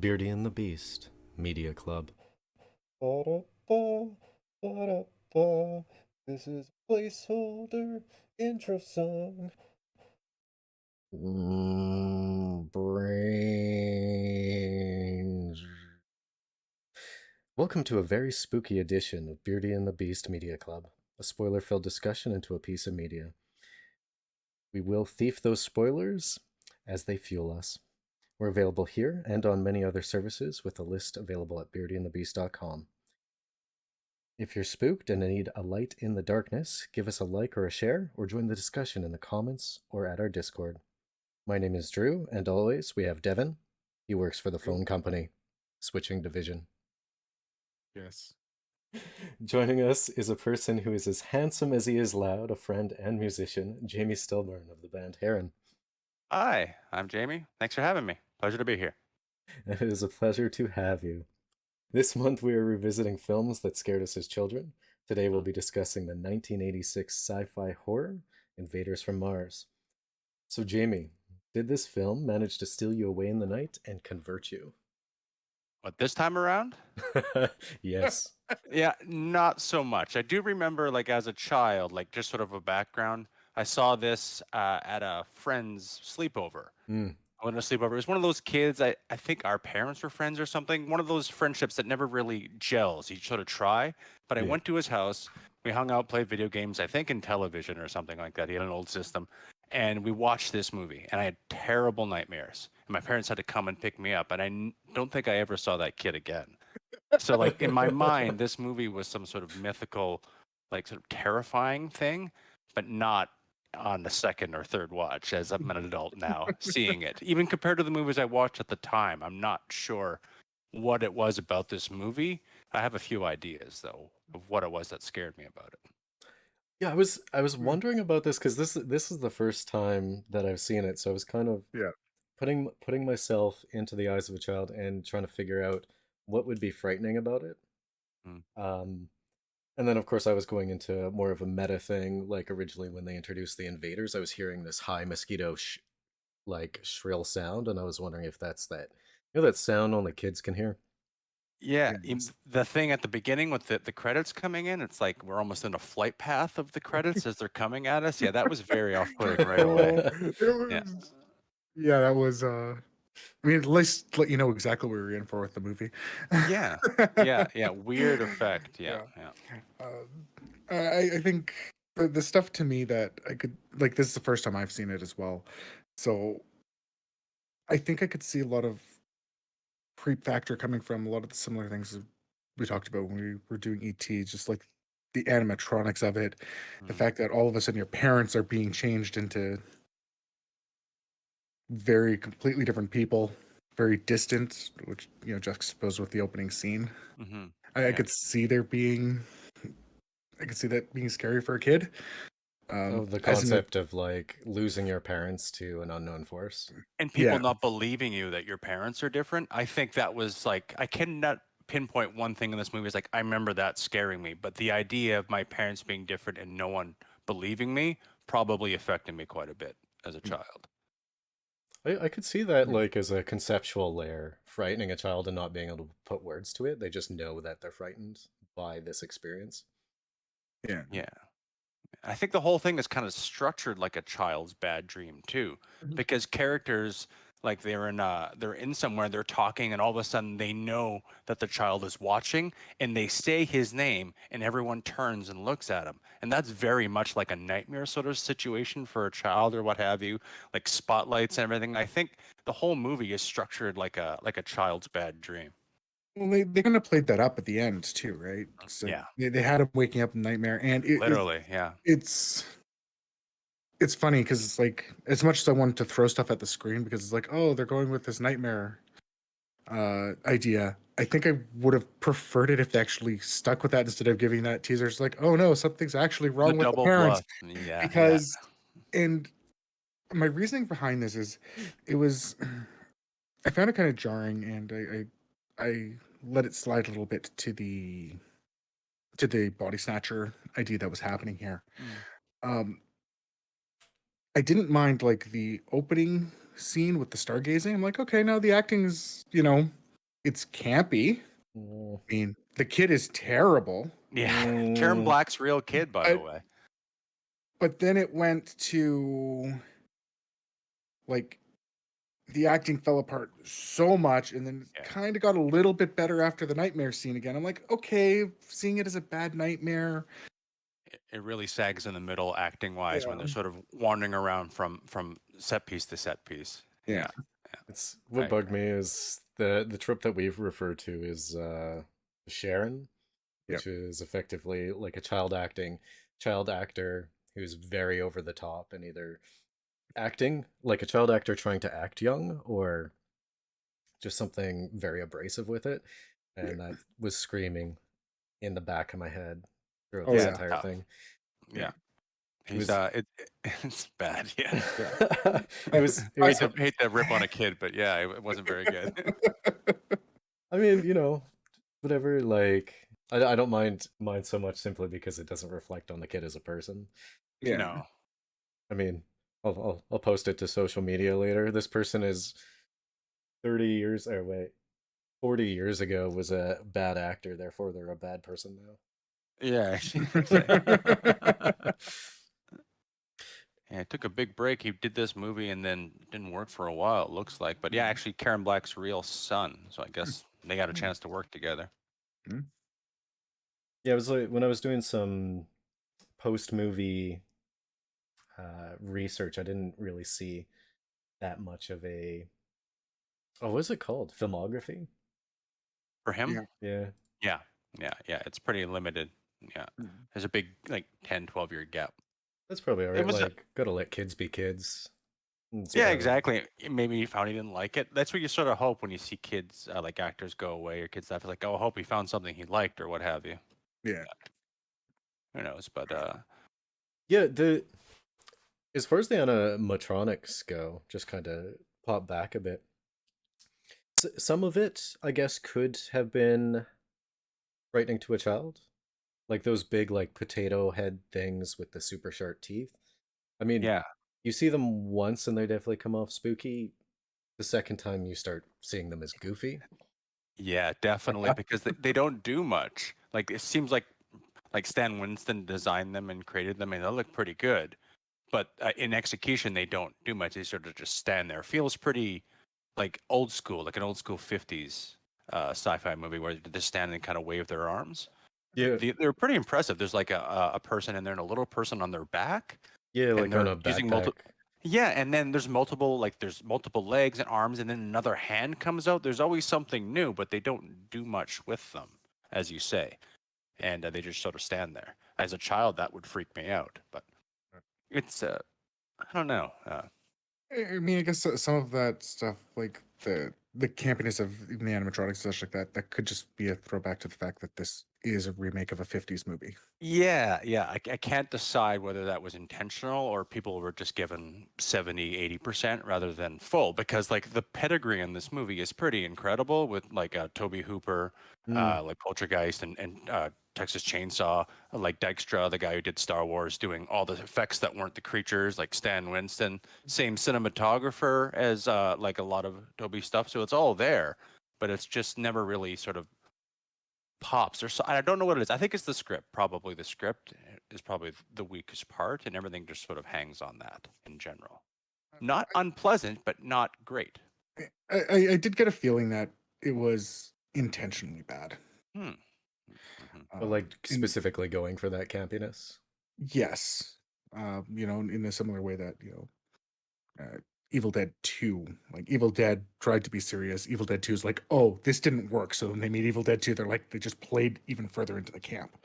Beardy and the Beast Media Club. Ba-da-ba, ba-da-ba. This is a placeholder intro song. Brains. Welcome to a very spooky edition of Beardy and the Beast Media Club, a spoiler-filled discussion into a piece of media. We will thief those spoilers as they fuel us. We're available here and on many other services with a list available at beardyandthebeast.com. If you're spooked and need a light in the darkness, give us a like or a share, or join the discussion in the comments or at our Discord. My name is Drew, and always we have Devin. He works for the phone company, switching division. Yes. Joining us is a person who is as handsome as he is loud, a friend and musician, Jamie Stilborn of the band Heron. Hi, I'm Jamie. Thanks for having me. Pleasure to be here. It is a pleasure to have you. This month we are revisiting films that scared us as children. Today we'll be discussing the 1986 sci-fi horror, Invaders from Mars. So Jamie, did this film manage to steal you away in the night and convert you? But this time around? Yes. Yeah, not so much. I do remember, like, as a child, like, just sort of a background. I saw this at a friend's sleepover. Mm. I went to a sleepover. It was one of those kids, I think our parents were friends or something. One of those friendships that never really gels. You sort of try. But I Yeah. went to his house. We hung out, played video games, I think in television or something like that. He had an old system. And we watched this movie. And I had terrible nightmares. And my parents had to come and pick me up. And don't think I ever saw that kid again. So, like, in my mind, this movie was some sort of mythical, like, sort of terrifying thing, but not on the second or third watch as I'm an adult now seeing it. Even compared to the movies I watched at the time, I'm not sure what it was about this movie. I have a few ideas, though, of what it was that scared me about it. Yeah, I was wondering about this because this is the first time that I've seen it, so I was kind of Yeah. putting myself into the eyes of a child and trying to figure out what would be frightening about it. Mm. And then of course I was going into more of a meta thing. Like originally when they introduced the invaders, I was hearing this high mosquito like shrill sound, and I was wondering if that's that sound only kids can hear. Yeah, Yes. the thing at the beginning with the credits coming in, it's like we're almost in a flight path of the credits as they're coming at us. Yeah, that was very off-putting right away. It Yeah. was, yeah, that was, I mean, at least let you know exactly what we were in for with the movie. Yeah. Yeah. Weird effect. Yeah. I think the stuff to me that I could, like, this is the first time I've seen it as well. So I think I could see a lot of creep factor coming from a lot of the similar things we talked about when we were doing ET, just like the animatronics of it, the Mm. fact that all of a sudden your parents are being changed into very completely different people, very distant, which juxtaposed with the opening scene. Mm-hmm. I Yeah. could see there being, I could see that being scary for a kid. Oh, the As in, concept of like losing your parents to an unknown force. And people yeah, not believing you that your parents are different. I think that was like, I cannot pinpoint one thing in this movie. It's like, I remember that scaring me. But the idea of my parents being different and no one believing me probably affected me quite a bit as a child. I could see that like as a conceptual layer, frightening a child and not being able to put words to it. They just know that they're frightened by this experience. yeah, Yeah. I think the whole thing is kind of structured like a child's bad dream too, Mhm. because characters like they're in somewhere, they're talking, and all of a sudden they know that the child is watching, and they say his name, and everyone turns and looks at him, and that's very much like a nightmare sort of situation for a child or what have you, like spotlights and everything. I think the whole movie is structured like a child's bad dream. Well, they kind of played that up at the end too, right? So Yeah, they had him waking up in nightmare, and literally, yeah. it's it's funny because it's like as much as I wanted to throw stuff at the screen because it's like, oh, they're going with this nightmare idea. I think I would have preferred it if they actually stuck with that instead of giving that teaser. It's like, oh no, something's actually The wrong with the double parents bluff. Yeah. because, and my reasoning behind this is, it was, I found it kind of jarring, and I let it slide a little bit to the body snatcher idea that was happening here. Um, I didn't mind like the opening scene with the stargazing. I'm like, okay, now the acting is, it's campy. Mm, I mean, the kid is terrible. Yeah, Karen mm, Black's real kid, by the way. But then it went to like the acting fell apart so much, and then Yeah. kind of got a little bit better after the nightmare scene again. I'm like, okay, seeing it as a bad nightmare. It really sags in the middle, acting wise, when Yeah. they're sort of wandering around from set piece to set piece. Yeah. it's I what bugged me is the trope that we've referred to is Sharon, Yep. which is effectively like a child actor who's very over the top and either acting like a child actor trying to act young or just something very abrasive with it. And that was screaming in the back of my head throughout Oh, this Yeah, yeah. it's entire tough. thing. Yeah, It he's was it's bad. Yeah, it was hate to rip on a kid, but yeah, it wasn't very good. I mean, whatever, like I don't mind so much simply because it doesn't reflect on the kid as a person. Yeah. No, I mean, I'll post it to social media later. This person is 30 years or wait, 40 years ago was a bad actor, therefore they're a bad person yeah, now. yeah. He took a big break. He did this movie and then didn't work for a while. It looks like, but yeah, Mhm. actually, Karen Black's real son. So I guess they got a chance to work together. Yeah, it was like when I was doing some post movie research, I didn't really see that much of a what is it called? Filmography? For him, Yeah. Yeah. yeah. It's pretty limited. Yeah, Mhm. there's a big like 10, 12 year gap. That's probably all It right. was Like, gotta let kids be kids. And see Yeah, how. exactly. Maybe he found he didn't like it. That's what you sort of hope when you see kids, like actors, go away or kids that like, oh, I hope he found something he liked or what have you. Yeah. Who knows? But Yeah, as far as the animatronics go, just kind of pop back a bit. Some of it, I guess, could have been frightening to a child, like those big, like potato head things with the super sharp teeth. I mean, yeah, you see them once and they definitely come off spooky. The second time you start seeing them as goofy. yeah, definitely because they don't do much. Like it seems like Stan Winston designed them and created them, and they look pretty good. But in execution, they don't do much. They sort of just stand there. Feels pretty like old school, like an old school '50s sci-fi movie where they just stand and kind of wave their arms. Yeah, They're pretty impressive. There's like a person in there and a little person on their back, yeah, and like on they're a using backpack. multiple. Yeah, and then there's multiple legs and arms, and then another hand comes out. There's always something new, but they don't do much with them, as you say, and they just sort of stand there. As a child, that would freak me out, but it's I don't know. I mean, I guess some of that stuff, like the campiness of even the animatronics and such like that, that could just be a throwback to the fact that this is a remake of a '50s movie. Yeah. I can't decide whether that was intentional or people were just given 70, 80% rather than full because like the pedigree in this movie is pretty incredible with like Toby Hooper, Mm. like Poltergeist and Texas Chainsaw, like Dykstra, the guy who did Star Wars, doing all the effects that weren't the creatures, like Stan Winston, same cinematographer as like a lot of Toby stuff. So it's all there, but it's just never really sort of pops or so I don't know what it is. I think it's the script. Probably the script is probably the weakest part, and everything just sort of hangs on that in general. Not unpleasant, but not great. I did get a feeling that it was intentionally bad. Hmm. hmm But like And specifically going for that campiness. yes, in a similar way that Evil Dead 2, like Evil Dead tried to be serious. Evil Dead 2 is like, oh, this didn't work, so when they made Evil Dead 2, they just played even further into the camp.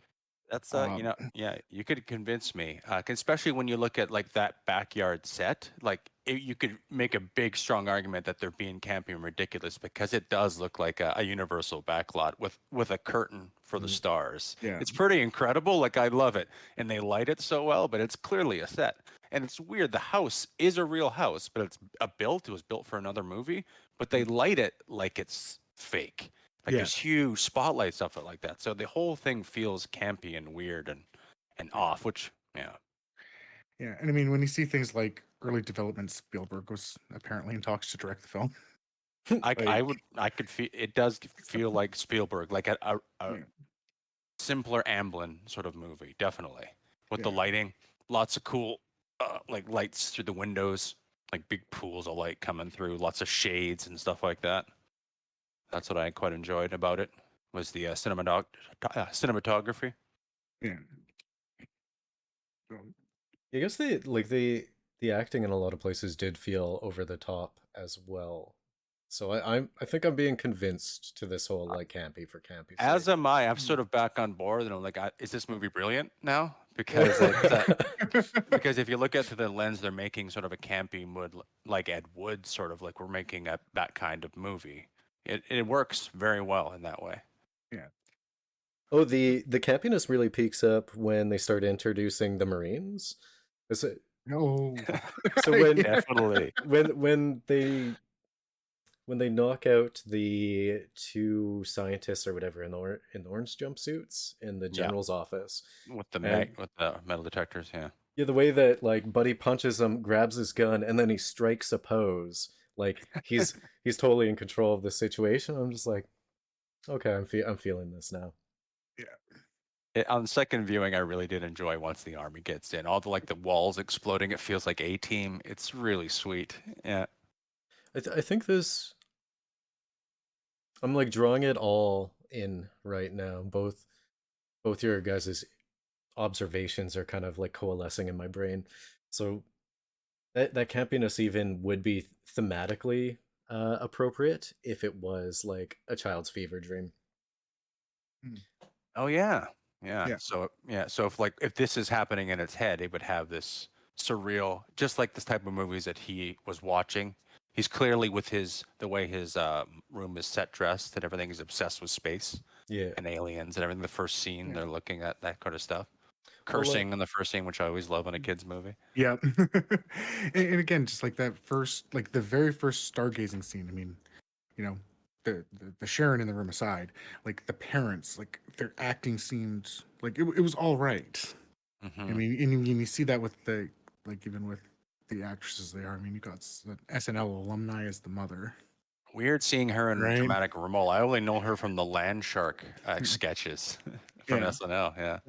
That's Um, yeah, you could convince me, especially when you look at like that backyard set. Like you could make a big, strong argument that they're being campy and ridiculous because it does look like a Universal backlot with a curtain for the Mm. stars. yeah, It's pretty incredible. Like I love it, and they light it so well. But it's clearly a set, and it's weird. The house is a real house, but it's It was built for another movie, but they light it like it's fake. Like yeah, there's huge spotlight stuff like that. So the whole thing feels campy and weird and off, which yeah. yeah. And I mean, when you see things like early development, Spielberg was apparently in talks to direct the film. I could feel it does feel like Spielberg, like a Yeah. simpler Amblin sort of movie, definitely. With the Yeah. lighting, lots of cool like lights through the windows, like big pools of light coming through, lots of shades and stuff like that. That's what I quite enjoyed about it. Was the cinematography. Yeah. So, I guess the acting in a lot of places did feel over the top as well. So I think I'm being convinced to this whole like campy for campy As sake. am I. I'm mm. sort of back on board, and I'm like, is this movie brilliant now? Because because if you look at through the lens, they're making sort of a campy mood, like Ed Wood, sort of like we're making that kind of movie. It works very well in that way. Yeah. Oh, the campiness really peaks up when they start introducing the Marines. Is it, No. so when Yeah. Definitely. when they knock out the two scientists or whatever in the orange jumpsuits in the Yeah, general's office, with the and with the metal detectors. Yeah. yeah, the way that like Buddy punches him, grabs his gun, and then he strikes a pose, like he's totally in control of the situation. I'm just like, okay, I'm feeling this now. On second viewing, I really did enjoy once the army gets in. All the like the walls exploding. It feels like A-Team. It's really sweet. Yeah. I think this. I'm like drawing it all in right now. Both your guys' observations are kind of like coalescing in my brain. So that campiness even would be thematically appropriate if it was like a child's fever dream. Mm. Oh yeah. Yeah. Yeah. So if this is happening in its head, it would have this surreal, just like this type of movies that he was watching. He's clearly with the way his room is set dressed and everything is obsessed with space Yeah. and aliens and everything. The first scene, Yeah. they're looking at that kind of stuff. Well, Cursing in the first scene, which I always love in a kids movie. Yeah. And again, just like that first, like the very first stargazing scene. I mean, you know, the Sharon in the room aside, like the parents, like their acting seemed like it was all right. I Hmm. mean, and you see that with the like even with the actresses they are. I mean, you got the SNL alumni as the mother, Weird seeing her in right? dramatic role. I only know her from the Land Shark sketches from Yeah. SNL. Yeah.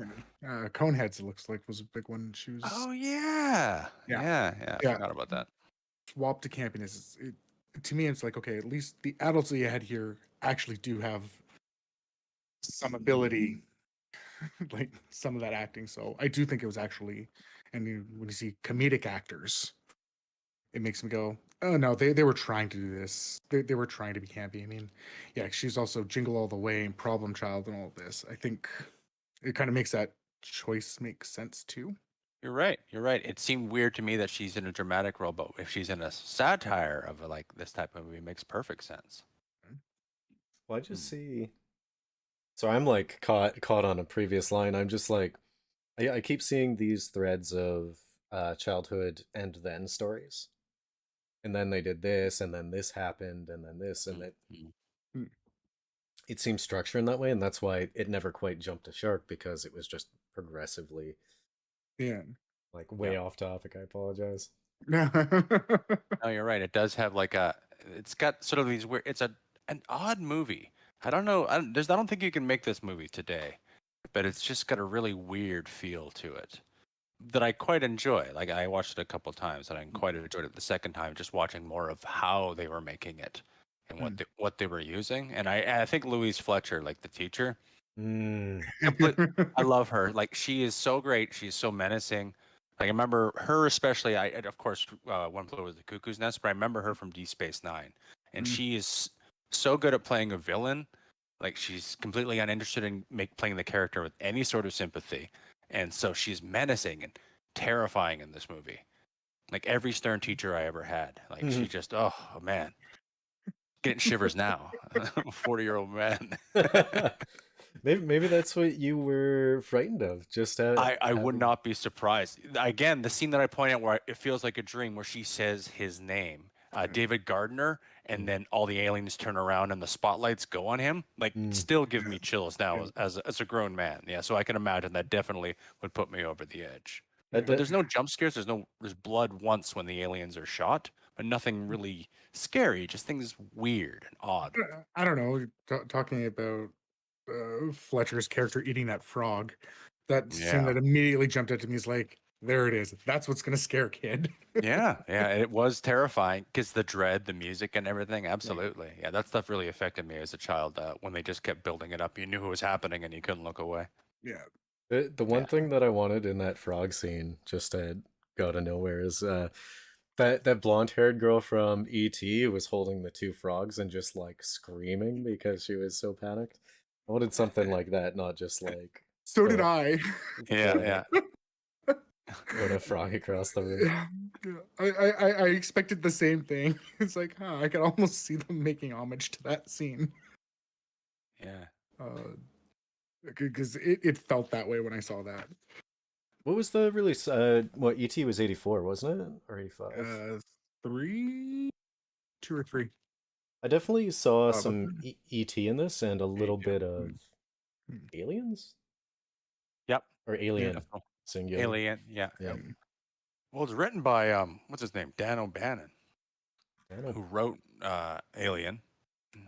Yeah. Coneheads, it looks like, was a big one. She was, Oh yeah, yeah, yeah. I yeah. forgot about that. Swap to campiness. To me, it's like, okay, at least the adults that you had here actually do have some ability, like some of that acting. So I do think it was actually, and when you see comedic actors, it makes me go, oh no, they were trying to do this. They were trying to be campy. I mean, yeah, she's also Jingle All the Way and Problem Child and all of this. I think it kind of makes that choice make sense too. You're right. You're right. It seemed weird to me that she's in a dramatic role, but if she's in a satire of like this type of movie, it makes perfect sense. well, I just Hmm. see. So I'm like caught on a previous line. I'm just like, I keep seeing these threads of childhood and then stories, and then they did this, and then this happened, and then this, and that. Mhm. Mm. It seems structured in that way, and that's why it never quite jumped a shark because it was just progressively Yeah. like Yeah. way off topic. I apologize. Yeah. No, you're right. It does have like a. It's got sort of these weird. It's an odd movie. I don't know. I don't think you can make this movie today, but it's just got a really weird feel to it that I quite enjoy. Like I watched it a couple times, and I quite enjoyed it the second time, just watching more of how they were making it and Mm. what they were using. And I think Louise Fletcher, like the teacher, Mm. complete. I love her. Like she is so great. She's so menacing. Like I remember her especially. Of course One Flew Over the Cuckoo's Nest, but I remember her from Deep Space Nine, and Mm. she is so good at playing a villain. Like she's completely uninterested in playing the character with any sort of sympathy, and so she's menacing and terrifying in this movie. Like every stern teacher I ever had. Like she just oh man, getting shivers now. 40-year-old man. Maybe that's what you were frightened of. Just I would having. not be surprised. Again, the scene that I point out where it feels like a dream, where she says his name, David Gardner, and Mm. then all the aliens turn around and the spotlights go on him. Like, Mm. still give me chills now Yeah. as a grown man. Yeah, so I can imagine that definitely would put me over the edge. That, But that, there's no jump scares. There's blood once when the aliens are shot, but nothing really scary. Just things weird and odd. I don't know. Talking about Fletcher's character eating that frog, that scene Yeah. that immediately jumped out to me is like, there it is. That's what's going to scare a kid. Yeah, yeah, it was terrifying because the dread, the music, and everything. Absolutely, yeah, that stuff really affected me as a child. When they just kept building it up, you knew what was happening, and you couldn't look away. Yeah. The one Yeah, thing that I wanted in that frog scene, just to go out of nowhere, is that blonde-haired girl from E.T. was holding the two frogs and just like screaming because she was so panicked. I wanted something like that, not just like So did throw, I. yeah, throwing a frog across the room. Yeah. I expected the same thing. It's like, huh, I could almost see them making homage to that scene. yeah. Because it felt that way when I saw that. What was the release? What E.T. was 84, wasn't it? Or 85? 3, 2 or 3. I definitely saw But some E.T. in this and a little yeah. bit of Mm. Aliens Yep. or Alien Oh, singular. Alien. Yeah. Yeah. Well, it's written by what's his name? Dan O'Bannon, I don't. who wrote Alien.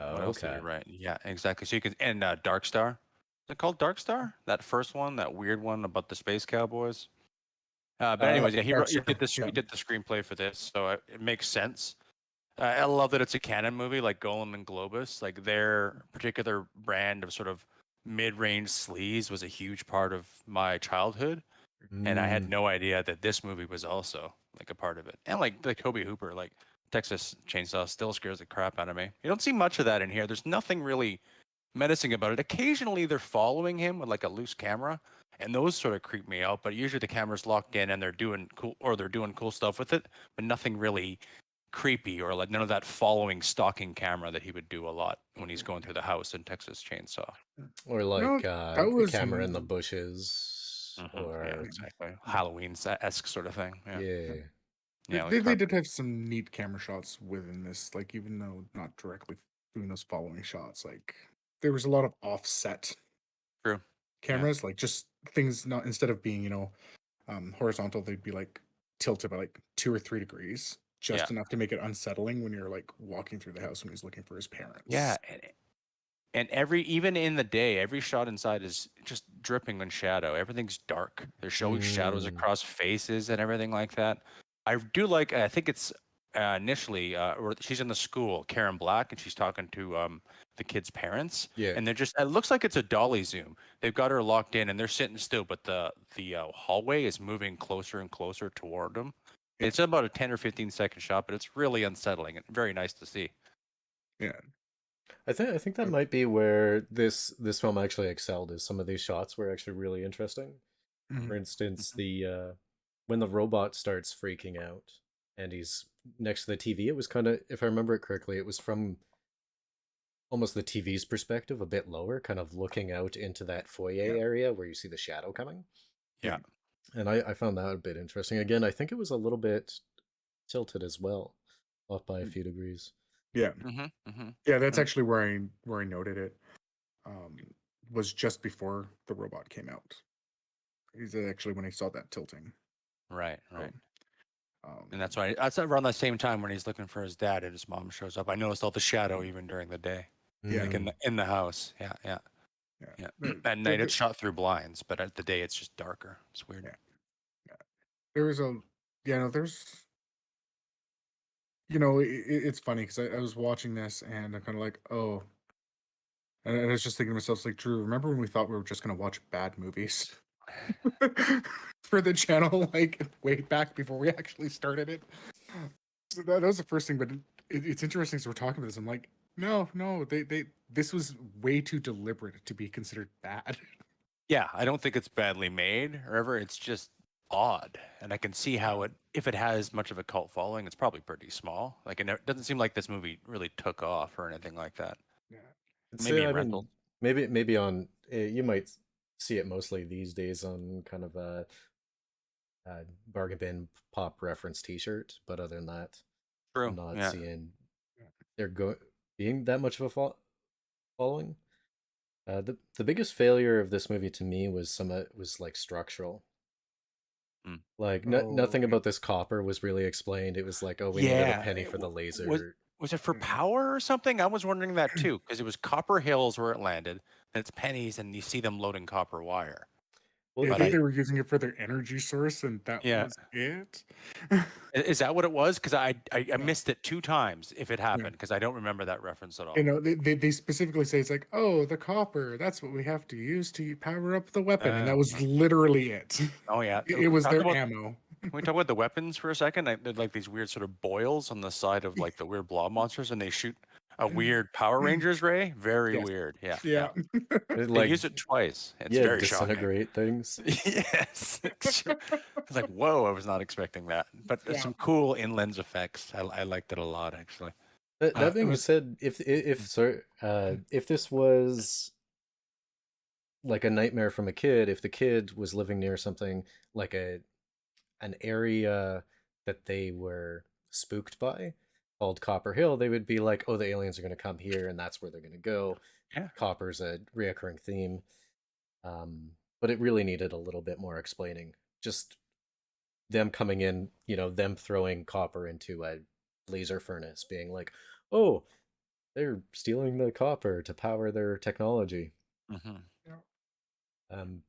Oh, What else did he okay. write? Yeah, exactly. So you can and Dark Star. Is it called Dark Star? That first one, that weird one about the space cowboys. But anyways, yeah, Dark he Star, did this. yeah. He did the screenplay for this, so it makes sense. I love that it's a canon movie, like Golem and Globus. Like their particular brand of sort of mid-range sleaze was a huge part of my childhood, and I had Mm. no idea that this movie was also like a part of it. And like Toby Hooper, like Texas Chainsaw, still scares the crap out of me. You don't see much of that in here. There's nothing really menacing about it. Occasionally, they're following him with like a loose camera, and those sort of creep me out. But usually, the camera's locked in, and they're doing cool stuff with it, but nothing really creepy or like none of that following stalking camera that he would do a lot when he's going through the house in Texas Chainsaw. Or No, like that a was camera in the bushes, Yeah, or exactly. Halloween esque sort of thing. Yeah, yeah. yeah, like they did have some neat camera shots within this, like even though not directly doing those following shots, like there was a lot of offset true. cameras, like just things not instead of being, horizontal, they'd be like tilted by like 2 or 3 degrees, Yeah, just enough to make it unsettling when you're like walking through the house when he's looking for his yeah, parents. and even in the day, every shot inside is just dripping in shadow. Everything's dark. They're showing shadows Mm. across faces and everything like that. I do like. I think it's initially, or she's in the school, Karen Black, and she's talking to the kid's parents, Yeah. and they're just. It looks like it's a dolly zoom. They've got her locked in, and they're sitting still, but the hallway is moving closer and closer toward them. Yeah. It's about a 10 or 15 second shot, but it's really unsettling and very nice to see. Yeah. I think that might be where this film actually excelled. Is some of these shots were actually really interesting. For Mhm. instance, the when the robot starts freaking out and he's next to the TV, it was kind of, if I remember it correctly, it was from almost the TV's perspective, a bit lower, kind of looking out into that foyer Yeah. area where you see the shadow coming. Yeah. And I found that a bit interesting. Again, I think it was a little bit tilted as well, off by a few degrees. Yeah. Mm-hmm, mm-hmm. Yeah, that's actually where I noted it. Um, was just before the robot came out. Is actually when I saw that tilting. Right, So, right. And that's why that's around the same time when he's looking for his dad and his mom shows up. I noticed all the shadow even during the day, Yeah. like in the house. Yeah, yeah, yeah. yeah. At night it's shot through blinds, but at the day it's just darker. It's weird. Yeah. Yeah. There was a, there's, it's funny because I was watching this and I'm kind of like, oh, and I was just thinking to myself, it's like, Drew, remember when we thought we were just going to watch bad movies for the channel, like way back before we actually started it? So that was the first thing, but it's interesting. So we're talking about this. I'm like, no, this was way too deliberate to be considered bad. Yeah, I don't think it's badly made or ever. It's just odd, and I can see how if it has much of a cult following, it's probably pretty small. Like it doesn't seem like this movie really took off or anything like that. Yeah. It's, Maybe I in rentals. mean, maybe on you might see it mostly these days on kind of a bargain bin pop reference T-shirt, but other than that, I'm True. not Yeah. seeing there being that much of a following. The biggest failure of this movie to me was was like structural. Like Oh, nothing okay. about this copper was really explained. It was like, oh, we needed a penny for the Was laser. was it for power or something? I was wondering that too, because it was Copper Hills where it landed, and it's pennies, and you see them loading copper wire. Well, I But think I they were using it for their energy source, and that yeah, was it. is that what it was? Because I Yeah. missed it 2 times if it Yeah. happened, because I don't remember that reference at all. You know, they specifically say it's like, oh, the copper, that's what we have to use to power up the weapon. And that was literally it. Oh yeah, It was talk their about. ammo. Can we talk about the weapons for a second? They're like these weird sort of boils on the side of like the weird blob monsters, and they shoot a weird Power Rangers ray. Very Yes. weird. Yeah, Yeah. it, They like, use it twice. It's yeah, very shocking. disintegrate things. Yes. It's like, whoa, I was not expecting that. But there's Yeah. some cool in-lens effects. I liked it a lot, actually. That It being was said, if this was like a nightmare from a kid, if the kid was living near something like an area that they were spooked by called Copper Hill, they would be like, oh, the aliens are going to come here and that's where they're going to go. Yeah. Copper's a reoccurring theme. But it really needed a little bit more explaining. Just them coming in, them throwing copper into a laser furnace, being like, oh, they're stealing the copper to power their technology. Mm-hmm. Um,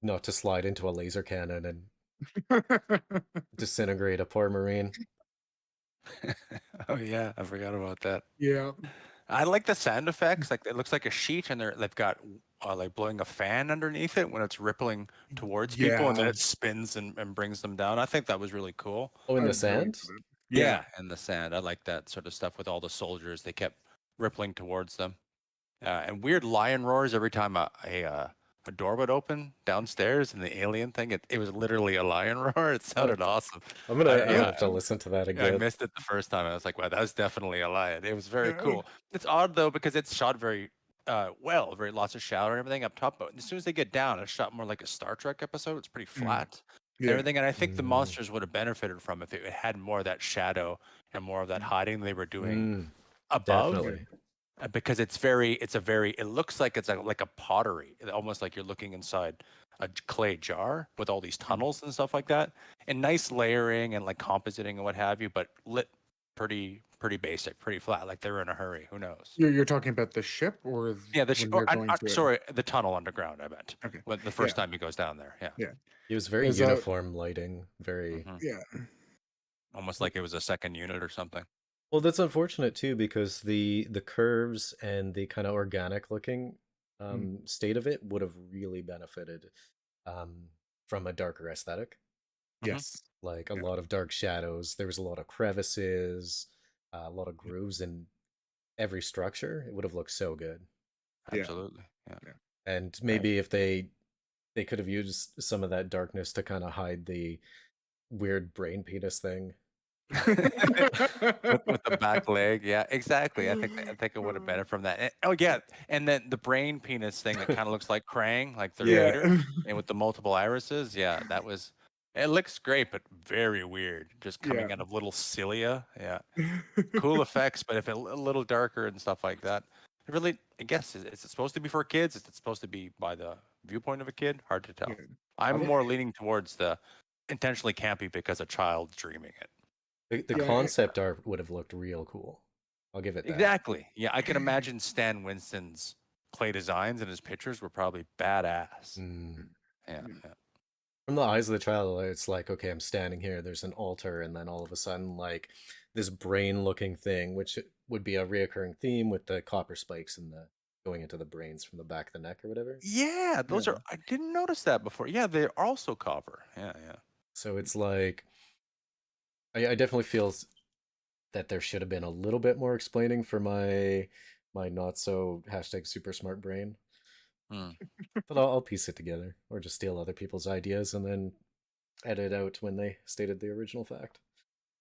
Not to slide into a laser cannon and disintegrate a poor marine. Oh yeah, I forgot about that. yeah. I like the sound effects. Like it looks like a sheet, and they've got like blowing a fan underneath it when it's rippling towards people, and then Yeah. it spins and brings them down. I think that was really cool. Oh, in I the really sand? did it. Yeah, and the sand. I like that sort of stuff with all the soldiers. They kept rippling towards them, and weird lion roars every time a door would open downstairs, and the alien thing. It was literally a lion roar. It sounded awesome. I'm gonna Yeah, have to listen to that I again. missed it the first time. I was like, wow, that was definitely a lion. It was very Yeah. cool. It's odd though because it's shot very well, very lots of shadow and everything up top. But as soon as they get down, it's shot more like a Star Trek episode. It's pretty flat and Yeah. everything. And I think the Mm. monsters would have benefited from if it had more of that shadow and more of that hiding they were doing above. Definitely. Because it looks like it's like a pottery, almost like you're looking inside a clay jar with all these tunnels and stuff like that, and nice layering and like compositing and what have you, but lit pretty basic, pretty flat, like they're in a hurry. Who knows? You're talking about the ship or Yeah, when they're going to it? sorry, the tunnel underground. I meant Okay. when the first time he goes down there. Yeah. Yeah. It was very Is uniform lighting, very Mhm. Yeah. Almost like it was a second unit or something. well. That's unfortunate too, because the curves and the kind of organic looking state of it would have really benefited from a darker aesthetic. Yes. Like a lot of dark shadows. There was a lot of crevices, a lot of grooves in every structure. It would have looked so good. Yeah. Absolutely. Yeah. And maybe if they could have used some of that darkness to kind of hide the weird brain penis thing. with the back leg. Yeah, exactly. I think it would have benefited from that. Oh yeah, and then the brain penis thing that kind of looks like Krang, like their Yeah. leader, and with the multiple irises. Yeah, that was. It looks great, but very weird. Just coming Yeah. out of little cilia. Yeah, cool effects, but if a little darker and stuff like that. It really, I guess, is it supposed to be for kids? Is it supposed to be by the viewpoint of a kid? Hard to tell. Yeah. I'm Okay. more leaning towards the intentionally campy because a child's dreaming it. The Yeah, concept art would have looked real cool. I'll give it that. Exactly. Yeah, I can imagine Stan Winston's clay designs and his pictures were probably badass. Mm. Yeah, Mm. yeah. From the eyes of the child, it's like, okay, I'm standing here, there's an altar, and then all of a sudden, like, this brain-looking thing, which would be a reoccurring theme with the copper spikes and the going into the brains from the back of the neck or whatever. Yeah, those Yeah. are. I didn't notice that before. Yeah, they're also copper. Yeah, yeah. So it's like, I definitely feel that there should have been a little bit more explaining for my not so hashtag super smart brain. Hmm. But I'll piece it together, or just steal other people's ideas and then edit out when they stated the original fact.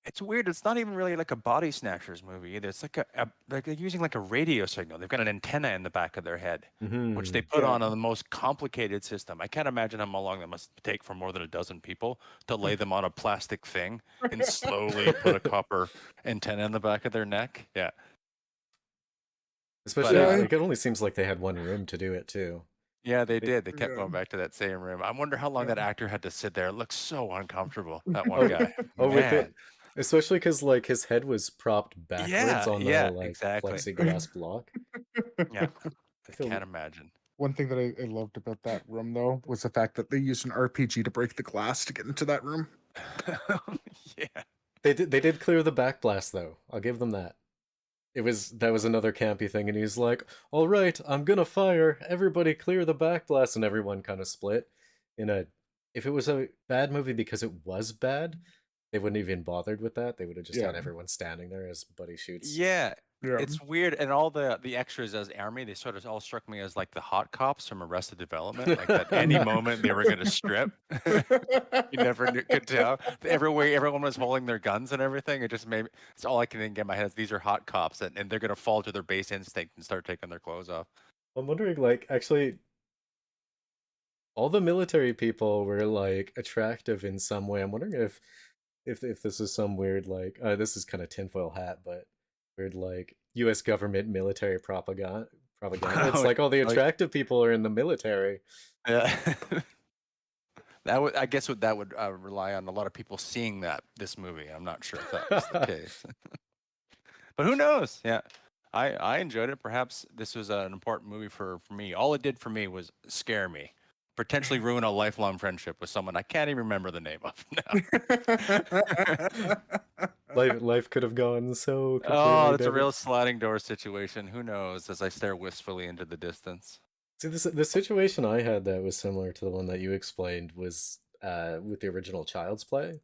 It's weird. It's not even really like a body snatchers movie either. It's like like they're using like a radio signal. They've got an antenna in the back of their head, which they put Yeah. on the most complicated system. I can't imagine how long that must take for more than a dozen people to lay them on a plastic thing and slowly put a copper antenna in the back of their neck. Yeah. Especially, Yeah. like, it only seems like they had one room to do it too. Yeah, they They- did. They kept Yeah. going back to that same room. I wonder how long Yeah. that actor had to sit there. It looks so uncomfortable. That one Oh, guy. oh, with Man. it, especially because like his head was propped backwards Yeah, on the yeah, like exactly. plexiglass block. Yeah, I I feel can't imagine. One thing that I loved about that room, though, was the fact that they used an RPG to break the glass to get into that room. Yeah. they did clear the backblast though. I'll give them that. That was another campy thing, and he's like, "All right, I'm gonna fire. Everybody clear the backblast," and everyone kind of split. In a, if it was a bad movie because it was bad, they wouldn't even bothered with that. They would have just Yeah. had everyone standing there as Buddy shoots. Yeah. Yeah. It's weird, and all the extras as army, they sort of all struck me as like the hot cops from Arrested Development, like that any moment they were going to strip. You never could tell. Everyone was holding their guns and everything. It just made it's all I can get in my head is these are hot cops, and they're going to fall to their base instinct and start taking their clothes off. I'm wondering, like, actually, all the military people were like attractive in some way. I'm wondering if this is some weird like this is kind of tinfoil hat, but weird like U.S. government military propaganda. Propaganda. It's like all the attractive people are in the military. Yeah. That would, I guess, that would rely on a lot of people seeing this movie. I'm not sure if that was the case, but who knows? Yeah, I enjoyed it. Perhaps this was an important movie for me. All it did for me was scare me, potentially ruin a lifelong friendship with someone I can't even remember the name of now. Life could have gone so completely Oh, that's a different. real sliding door situation. Who knows? As I stare wistfully into the distance. See, the situation I had that was similar to the one that you explained was with the original Child's Play.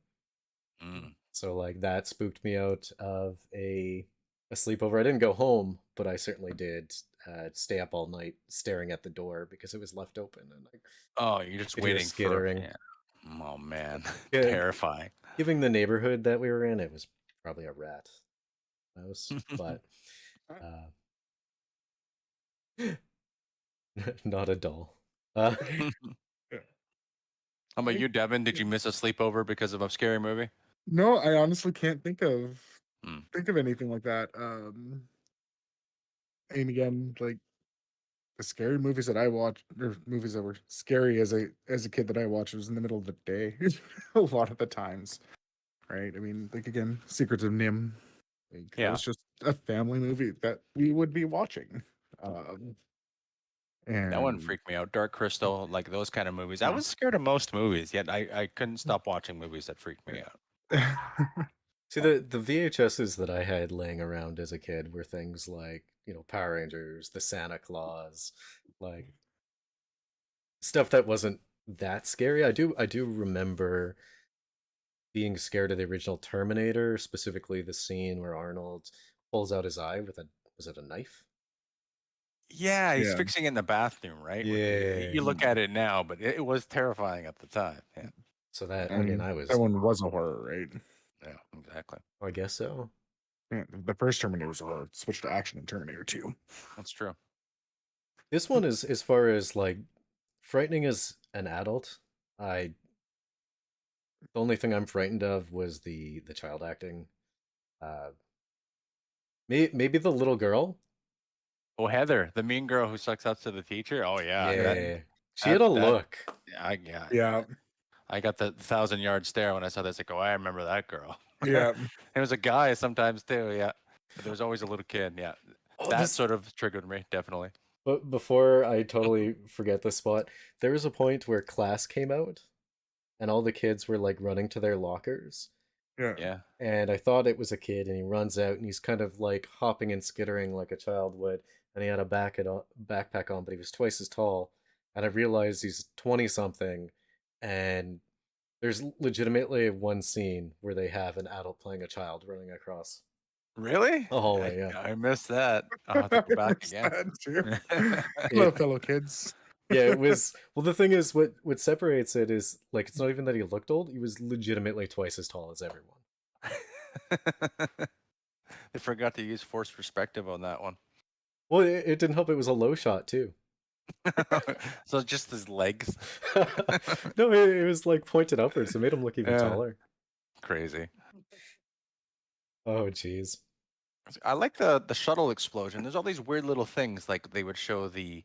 Mm. So like that spooked me out of a sleepover. I didn't go home, but I certainly did stay up all night staring at the door because it was left open, and Oh, you're just could hear waiting for. skittering. Yeah. Oh man, Yeah, terrifying. given the neighborhood that we were in, it was probably a rat house, but not a doll. How about you, Devin? Did you miss a sleepover because of a scary movie? No, I honestly can't think of Mm. anything like that. And again, like the scary movies that I watched, or movies that were scary as a kid that I watched, was in the middle of the day a lot of the times. Right? I mean, like again, Secrets of Nim. Like, that Yeah. was just a family movie that we would be watching. And That one freaked me out. Dark Crystal, like those kind of movies. I was scared of most movies, yet I couldn't stop watching movies that freaked me out. See, the VHSs that I had laying around as a kid were things like, Power Rangers, the Santa Claus, like stuff that wasn't that scary. I do remember being scared of the original Terminator, specifically the scene where Arnold pulls out his eye with was it a knife? Yeah, he's Yeah. fixing it in the bathroom, right? Yeah. You look at it now, but it was terrifying at the time. Yeah. So that, I and mean, I was, that one was a horror, right? Yeah, exactly. I guess so. Yeah, the first Terminator was a horror. Switched to action in Terminator 2. That's true. This one is, as far as like frightening as an adult, the only thing I'm frightened of was the child acting. Maybe the little girl. Oh, Heather, the mean girl who sucks up to the teacher. Oh yeah, Yeah, she had a look. Yeah, I got the 1,000-yard stare when I saw this. Like, oh, I remember that girl. Yeah. It was a guy sometimes too. Yeah, but there was always a little kid. Yeah, that sort of triggered me definitely. But before I totally forget this spot, there was a point where class came out, and all the kids were like running to their lockers. Yeah. And I thought it was a kid, and he runs out, and he's kind of like hopping and skittering like a child would, and he had a backpack on, but he was twice as tall. And I realized he's 20 something, and there's legitimately one scene where they have an adult playing a child running across Really? a hallway. Yeah, I missed that. I'll have to go back again. Hello, fellow kids. yeah. It was, well. The thing is, what separates it is like it's not even that he looked old; he was legitimately twice as tall as everyone. They forgot to use forced perspective on that one. Well, it didn't help. It was a low shot too. So just his legs. No, it was like pointed upwards. It made him look even taller. Crazy. Oh, jeez. I like the shuttle explosion. There's all these weird little things like they would show the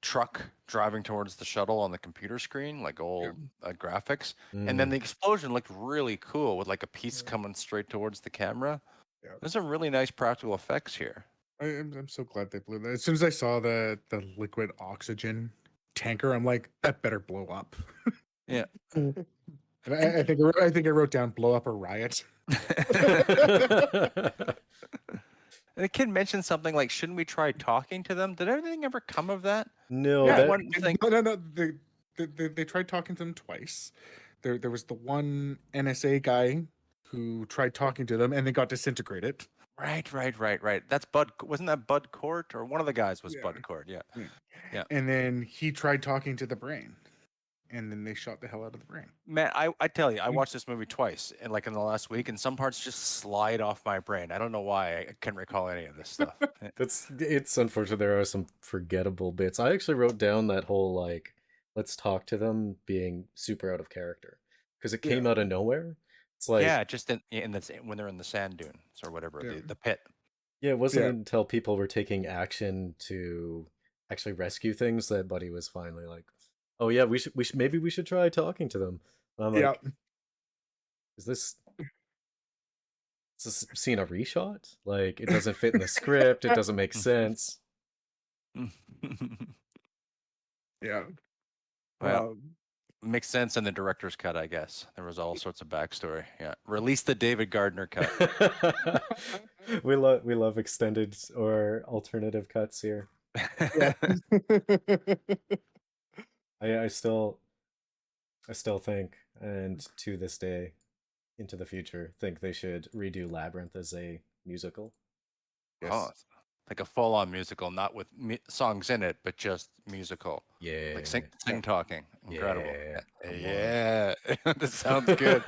truck driving towards the shuttle on the computer screen, like old graphics, and then Mm. the explosion looked really cool with like a piece coming straight towards the camera. Yeah. There's some really nice practical effects here. I'm so glad they blew that. As soon as I saw the liquid oxygen tanker, I'm like, that better blow up. Yeah. And I think I wrote down blow up or riot. And the kid mentioned something like, "Shouldn't we try talking to them?" Did anything ever come of that? No, Yeah, that one thing. No. They tried talking to them twice. There was the one NSA guy who tried talking to them and they got disintegrated. Right. That's Bud. Wasn't that Bud Court or one of the guys was Yeah. Bud Court? Yeah. And then he tried talking to the brain, and then they shot the hell out of the brain. Man, I tell you, I watched this movie twice, and like in the last week, and some parts just slide off my brain. I don't know why I can't recall any of this stuff. it's unfortunate. There are some forgettable bits. I actually wrote down that whole like let's talk to them being super out of character because it came out of nowhere. It's like Yeah, just when they're in the sand dunes or whatever, the pit. yeah, it wasn't until people were taking action to actually rescue things that Buddy was finally like, "Oh yeah, we should maybe we should try talking to them." And I'm like, is this scene a reshoot? Like it doesn't fit in the script. It doesn't make sense. Yeah. Well, makes sense in the director's cut, I guess. There was all sorts of backstory. Yeah, release the David Gardner cut. we love extended or alternative cuts here. Yeah. I still think, and to this day, into the future, think they should redo Labyrinth as a musical. Yes. Oh, like a full-on musical, not with songs in it, but just musical. Yeah, like sing talking. Incredible. Yeah, That sounds good.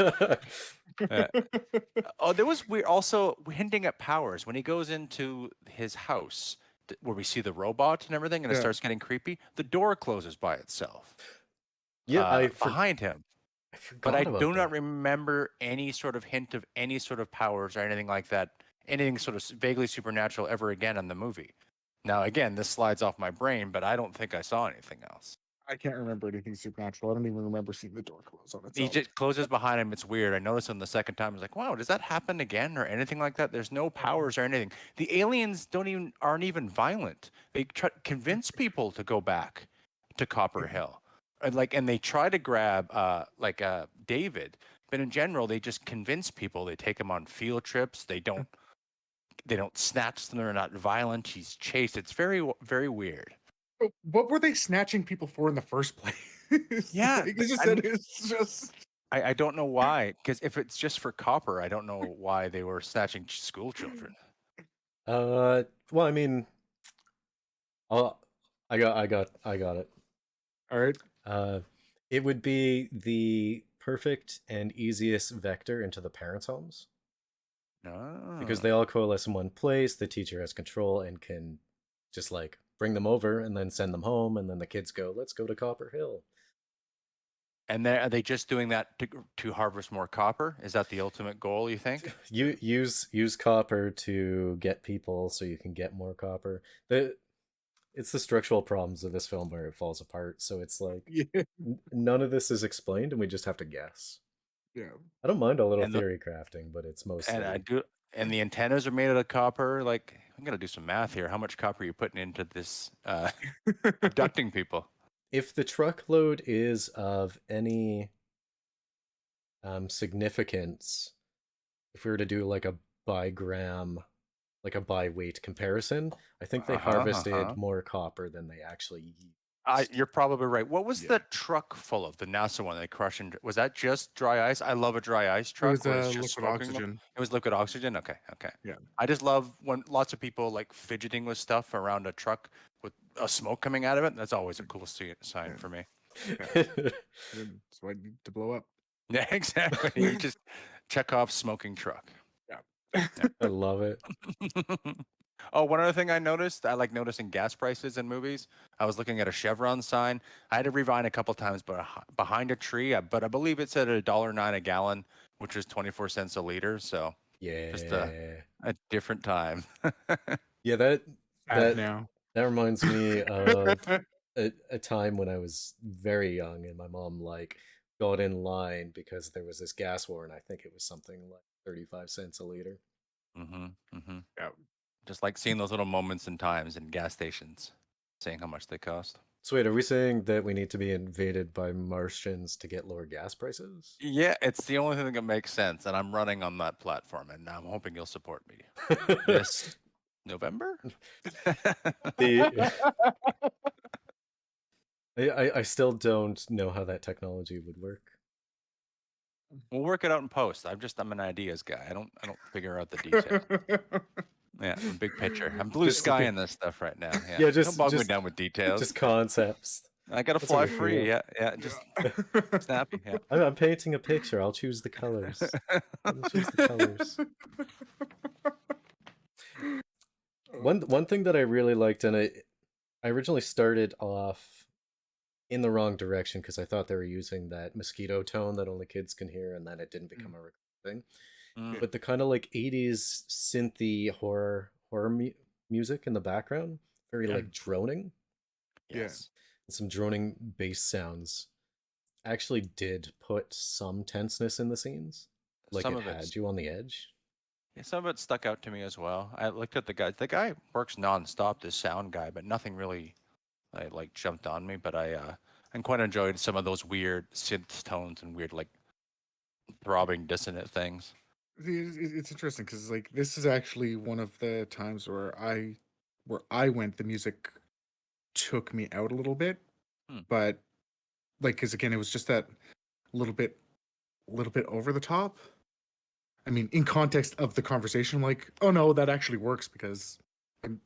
Oh, there was we're also hinting at powers when he goes into his house where we see the robot and everything, and it starts getting creepy. The door closes by itself. Yeah, behind him. But I do not remember any sort of hint of any sort of powers or anything like that, anything sort of vaguely supernatural ever again in the movie. Now, again, this slides off my brain, but I don't think I saw anything else. I can't remember anything supernatural. I don't even remember seeing the door close on itself. He just closes behind him. It's weird. I noticed him the second time. I was like, wow, does that happen again or anything like that? There's no powers or anything. The aliens aren't even violent. They convince people to go back to Copper Hill. And they try to grab David, but in general they just convince people. They take him on field trips. They don't snatch them. They're not violent. He's chased. It's very, very weird. What were they snatching people for in the first place? Yeah, it's just. I don't know why. Because if it's just for copper, I don't know why they were snatching school children. Well, I mean, I got it. All right. It would be the perfect and easiest vector into the parents' homes. No. Because they all coalesce in one place, the teacher has control and can just like bring them over and then send them home, and then the kids go, let's go to Copper Hill. And are they just doing that to harvest more copper? Is that the ultimate goal, you think? You use copper to get people so you can get more copper. It's the structural problems of this film where it falls apart. So it's like none of this is explained, and we just have to guess. Yeah, I don't mind a little theory crafting, but it's mostly. And I do. And the antennas are made out of copper. Like, I'm gonna do some math here. How much copper are you putting into this abducting people? If the truckload is of any significance, if we were to do like a by gram, like a by weight comparison, I think they harvested more copper than they actually. You're probably right. What was the truck full of? The NASA one they crushed into? Was that just dry ice? I love a dry ice truck. It was liquid oxygen. It was liquid oxygen. Okay. Yeah. I just love when lots of people like fidgeting with stuff around a truck with a smoke coming out of it. That's always a cool sign for me. That's why I need to blow up. Yeah, exactly. You just Checkov smoking truck. Yeah. I love it. Oh, one other thing I noticed, I like noticing gas prices in movies. I was looking at a Chevron sign. I had to rewind a couple times, but behind a tree. But I believe it said $1.09 a gallon, which is 24 cents a liter. So yeah, just a different time. Yeah, that reminds me of a time when I was very young, and my mom like got in line because there was this gas war, and I think it was something like 35 cents a liter. Mm-hmm. Mm-hmm. Yeah. Just like seeing those little moments in times in gas stations, seeing how much they cost. So wait, are we saying that we need to be invaded by Martians to get lower gas prices? Yeah, it's the only thing that makes sense, and I'm running on that platform, and I'm hoping you'll support me this November. The I still don't know how that technology would work. We'll work it out in post. I'm an ideas guy. I don't figure out the details. Yeah, I'm a big picture. I'm blue Just sky okay. in this stuff right now. Yeah, Yeah, don't bog me down with details. just concepts. I gotta That's what fly I free. feel. Yeah, just snappy. Yeah. I'm painting a picture. I'll choose the colors. I'll choose the colors. One thing that I really liked, and I originally started off in the wrong direction because I thought they were using that mosquito tone that only kids can hear, and then it didn't become a recurring thing. Mm. But the kind of like 80s synthy horror music in the background, very like droning, Yes. and some droning bass sounds, actually did put some tenseness in the scenes. Like Some it of had it's you on the edge. Yeah, some of it stuck out to me as well. I looked at the guy. The guy works nonstop, this sound guy, but nothing really like jumped on me. But I quite enjoyed some of those weird synth tones and weird like throbbing dissonant things. It's interesting because like this is actually one of the times where I went, the music took me out a little bit, but like because again it was just that little bit over the top. I mean, in context of the conversation, I'm like, oh no, that actually works because I'm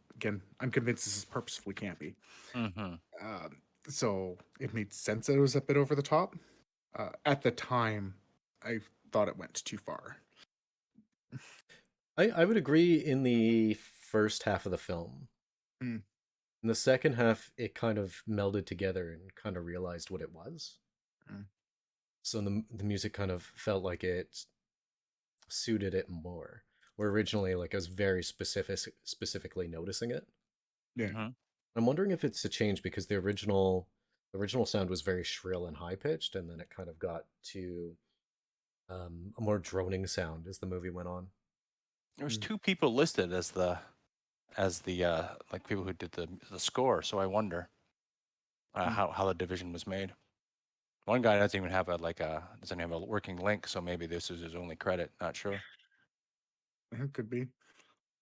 convinced this is purposefully campy. Mm-hmm. So it made sense that it was a bit over the top. At the time, I thought it went too far. I would agree in the first half of the film. Mm. In the second half, it kind of melded together and kind of realized what it was. Mm. So the music kind of felt like it suited it more. Where originally, like I was very specifically noticing it. Yeah. Mm-hmm. I'm wondering if it's a change because the original sound was very shrill and high pitched, and then it kind of got to a more droning sound as the movie went on. There's two people listed as the like people who did the score. So I wonder how the division was made. One guy doesn't even have doesn't have a working link, so maybe this is his only credit. Not sure. It could be.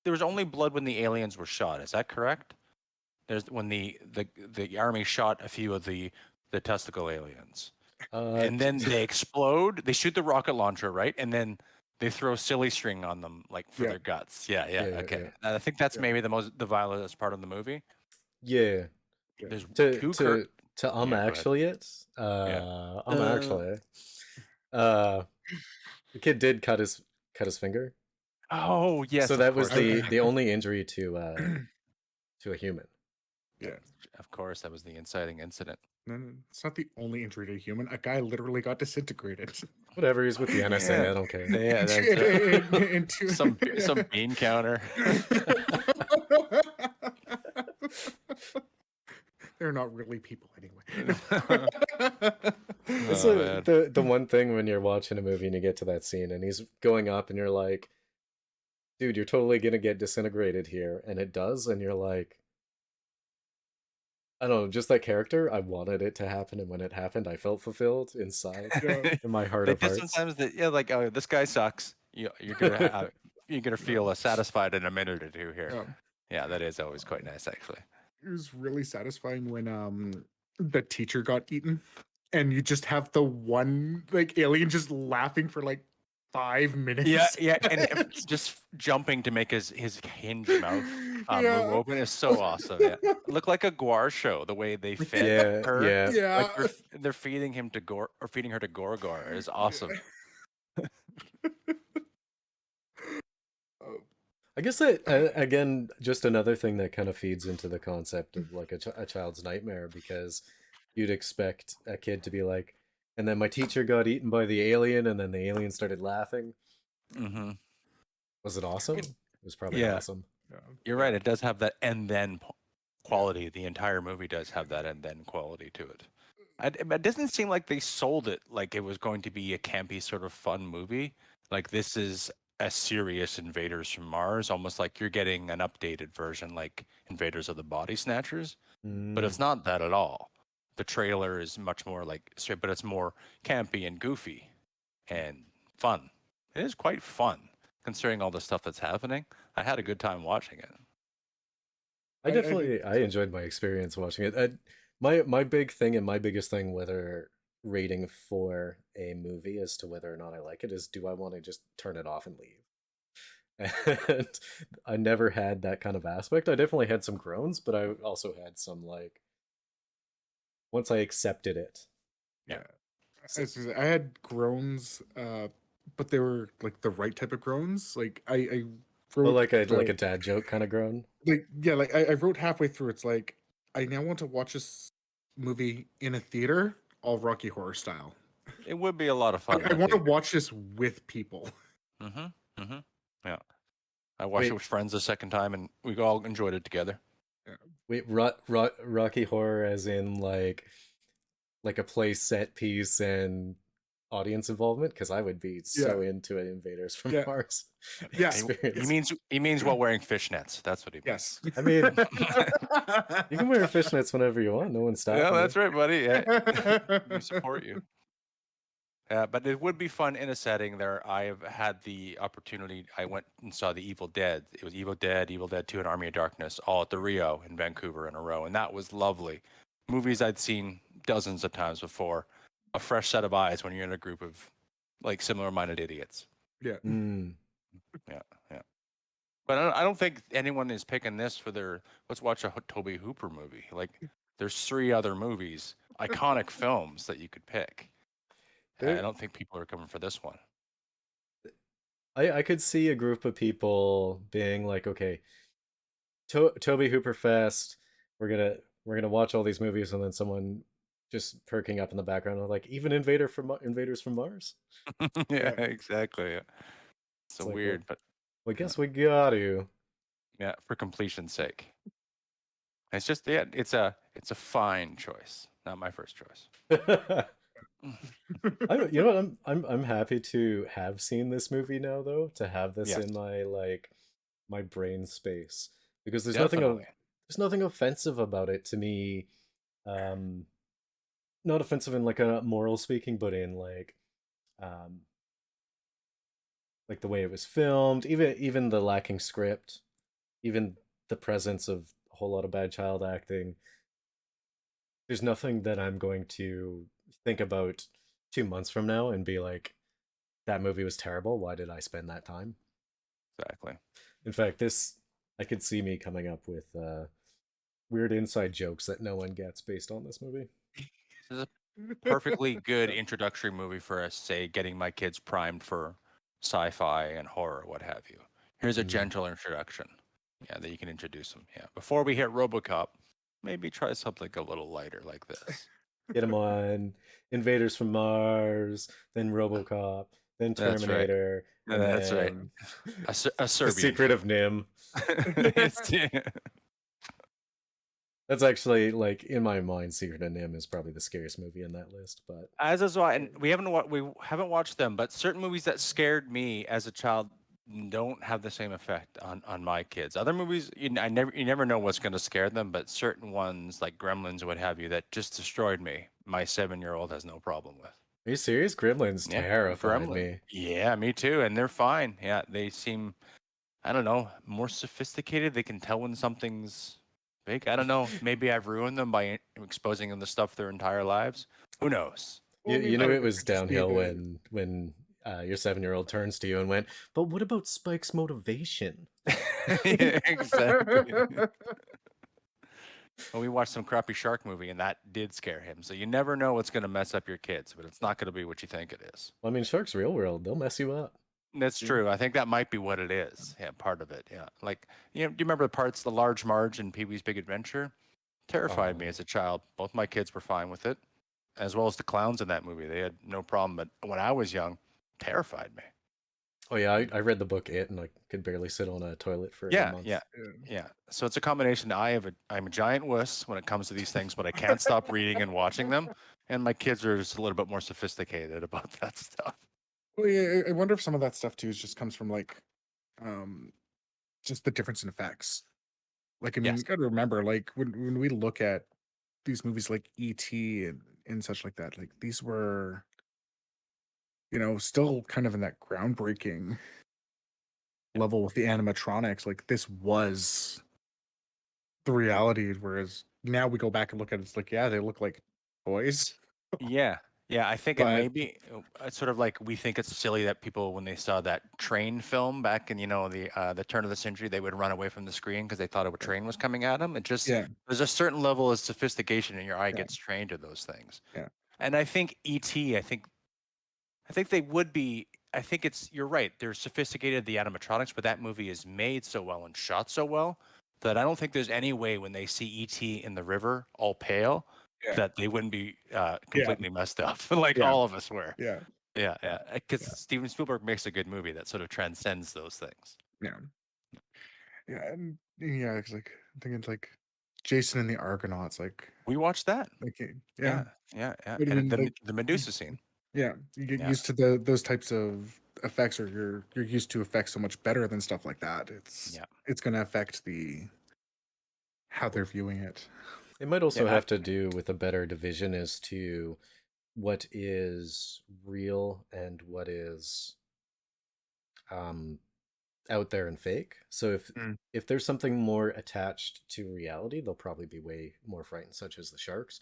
There was only blood when the aliens were shot. Is that correct? There's when the army shot a few of the testicle aliens, and then they explode. They shoot the rocket launcher, right? And then they throw silly string on them, like for their guts. Yeah. Okay. Yeah. I think that's maybe the violentest part of the movie. Yeah. There's to actually it. The kid did cut his finger. Oh yes. So that was the only injury to a human. Yeah. Of course, that was the inciting incident. No, it's not the only injury to a human. A guy literally got disintegrated. Whatever, he's with the NSA. I don't care. Yeah, that's some bean counter. They're not really people anyway. The one thing when you're watching a movie and you get to that scene and he's going up and you're like, dude, you're totally gonna get disintegrated here, and it does, and you're like, I don't know, just that character, I wanted it to happen, and when it happened, I felt fulfilled inside in my heart of hearts. Sometimes like, oh, this guy sucks. You're gonna feel satisfied in a minute or two here. Yeah, that is always quite nice, actually. It was really satisfying when the teacher got eaten, and you just have the one like alien just laughing for like 5 minutes. Yeah, and just jumping to make his hinge mouth move open is so awesome. Yeah, look like a Guar show the way they fed her. Yeah. Like they're feeding him to Gore or feeding her to Gorgar is awesome. I guess that again, just another thing that kind of feeds into the concept of like a child's nightmare, because you'd expect a kid to be like, and then my teacher got eaten by the alien, and then the alien started laughing. Mm-hmm. Was it awesome? It was probably awesome. You're right. It does have that and then quality. The entire movie does have that and then quality to it. It doesn't seem like they sold it like it was going to be a campy sort of fun movie. Like this is a serious Invaders from Mars, almost like you're getting an updated version like Invaders of the Body Snatchers. But it's not that at all. The trailer is much more like straight, but it's more campy and goofy and fun. It is quite fun considering all the stuff that's happening. I had a good time watching it. I enjoyed my experience watching it. My big thing and my biggest thing, whether rating for a movie as to whether or not I like it, is do I want to just turn it off and leave? And I never had that kind of aspect. I definitely had some groans, but I also had some like once I accepted it. Yeah. I had groans, but they were like the right type of groans. Like I wrote Well, like a dad joke kind of groan. like I wrote halfway through. It's like I now want to watch this movie in a theater, all Rocky Horror style. It would be a lot of fun. I want to watch this with people. Yeah. I watched it with friends the second time, and we all enjoyed it together. Wait, Rocky Horror as in like a play set piece and audience involvement? Because I would be so into an Invaders from Mars experience. He means while wearing fishnets. That's what he means. Yes. I mean, you can wear fishnets whenever you want. No one's stopping. Yeah, that's right, buddy. Yeah. We support you. But it would be fun in a setting there. I have had the opportunity. I went and saw the Evil Dead. It was Evil Dead 2, and Army of Darkness, all at the Rio in Vancouver in a row. And that was lovely. Movies I'd seen dozens of times before. A fresh set of eyes when you're in a group of like similar-minded idiots. Yeah. Yeah. But I don't think anyone is picking this for their, let's watch a Tobe Hooper movie. Like, there's 3 other movies, iconic films that you could pick. I don't think people are coming for this one. I could see a group of people being like, okay, Tobe Hooper Fest, we're gonna watch all these movies, and then someone just perking up in the background like, even Invaders from Mars. Yeah, exactly. Yeah. So like, weird, but I guess we got to. Yeah, for completion's sake. It's just it's a fine choice, not my first choice. You know what? I'm happy to have seen this movie now, though, to have this in my my brain space, because there's nothing offensive about it to me. Not offensive in like a moral speaking, but in like the way it was filmed, even the lacking script, even the presence of a whole lot of bad child acting. There's nothing that I'm going to think about 2 months from now and be like, that movie was terrible. Why did I spend that time? Exactly. In fact, I could see me coming up with weird inside jokes that no one gets based on this movie. This is a perfectly good introductory movie for us, say, getting my kids primed for sci-fi and horror, what have you. Here's a gentle introduction. Yeah, that you can introduce them. Yeah. Before we hit RoboCop, maybe try something a little lighter like this. Get them on Invaders from Mars, then RoboCop, then Terminator. That's right. A Serbian. The Secret of Nim. That's actually, like, in my mind, Secret of Nim is probably the scariest movie in that list. But as is why, and we haven't watched them, but certain movies that scared me as a child don't have the same effect on my kids. Other movies, you never know what's going to scare them, but certain ones like Gremlins, what have you, that just destroyed me. My 7-year-old has no problem with. Are you serious? Gremlins terrified me. Yeah, me too, and they're fine. Yeah, they seem, I don't know, more sophisticated. They can tell when something's big. I don't know. Maybe I've ruined them by exposing them to stuff their entire lives. Who knows? You know it was downhill when your 7-year-old turns to you and went, but what about Spike's motivation? Yeah, exactly. Well, we watched some crappy shark movie, and that did scare him. So you never know what's going to mess up your kids, but it's not going to be what you think it is. Well, I mean, sharks real world, they'll mess you up. That's true. I think that might be what it is. Yeah, part of it. Yeah, like do you remember the Large Marge in Pee-wee's Big Adventure? Terrified me as a child. Both my kids were fine with it, as well as the clowns in that movie. They had no problem. But when I was young, terrified me. Oh yeah, I read the book It, and I could barely sit on a toilet for a Yeah, month. yeah, Yeah. yeah. So it's a combination. I'm a giant wuss when it comes to these things, but I can't stop reading and watching them. And my kids are just a little bit more sophisticated about that stuff. Well, yeah, I wonder if some of that stuff too just comes from like, um, just the difference in effects. Like, I mean, Yes. you got to remember, like when we look at these movies like E.T. and such like that, like these were, still kind of in that groundbreaking level with the animatronics. Like this was the reality, whereas now we go back and look at it, it's like, yeah, they look like toys, Yeah, yeah. I think, and but maybe it's sort of like we think it's silly that people, when they saw that train film back in the turn of the century, they would run away from the screen because they thought a train was coming at them. It just yeah, there's a certain level of sophistication, and your eye yeah, gets trained to those things. yeah, And I think ET, I think they would be. I think it's you're right. They're sophisticated, the animatronics, but that movie is made so well and shot so well that I don't think there's any way when they see ET in the river, all pale, yeah, that they wouldn't be yeah, completely messed up, like yeah, all of us were. yeah, Yeah. Because yeah, Steven Spielberg makes a good movie that sort of transcends those things. yeah, yeah, and yeah, it's like I'm thinking it's like Jason and the Argonauts, We watched that. yeah, Yeah. but I And mean, the Medusa scene. yeah, you get Yeah, used to those types of effects, or you're used to effects so much better than stuff like that. It's yeah, it's going to affect the how they're viewing it. It might yeah. also have to do with a better division as to what is real and what is um, out there and fake. So Mm, if there's something more attached to reality, they'll probably be way more frightened, such as the sharks.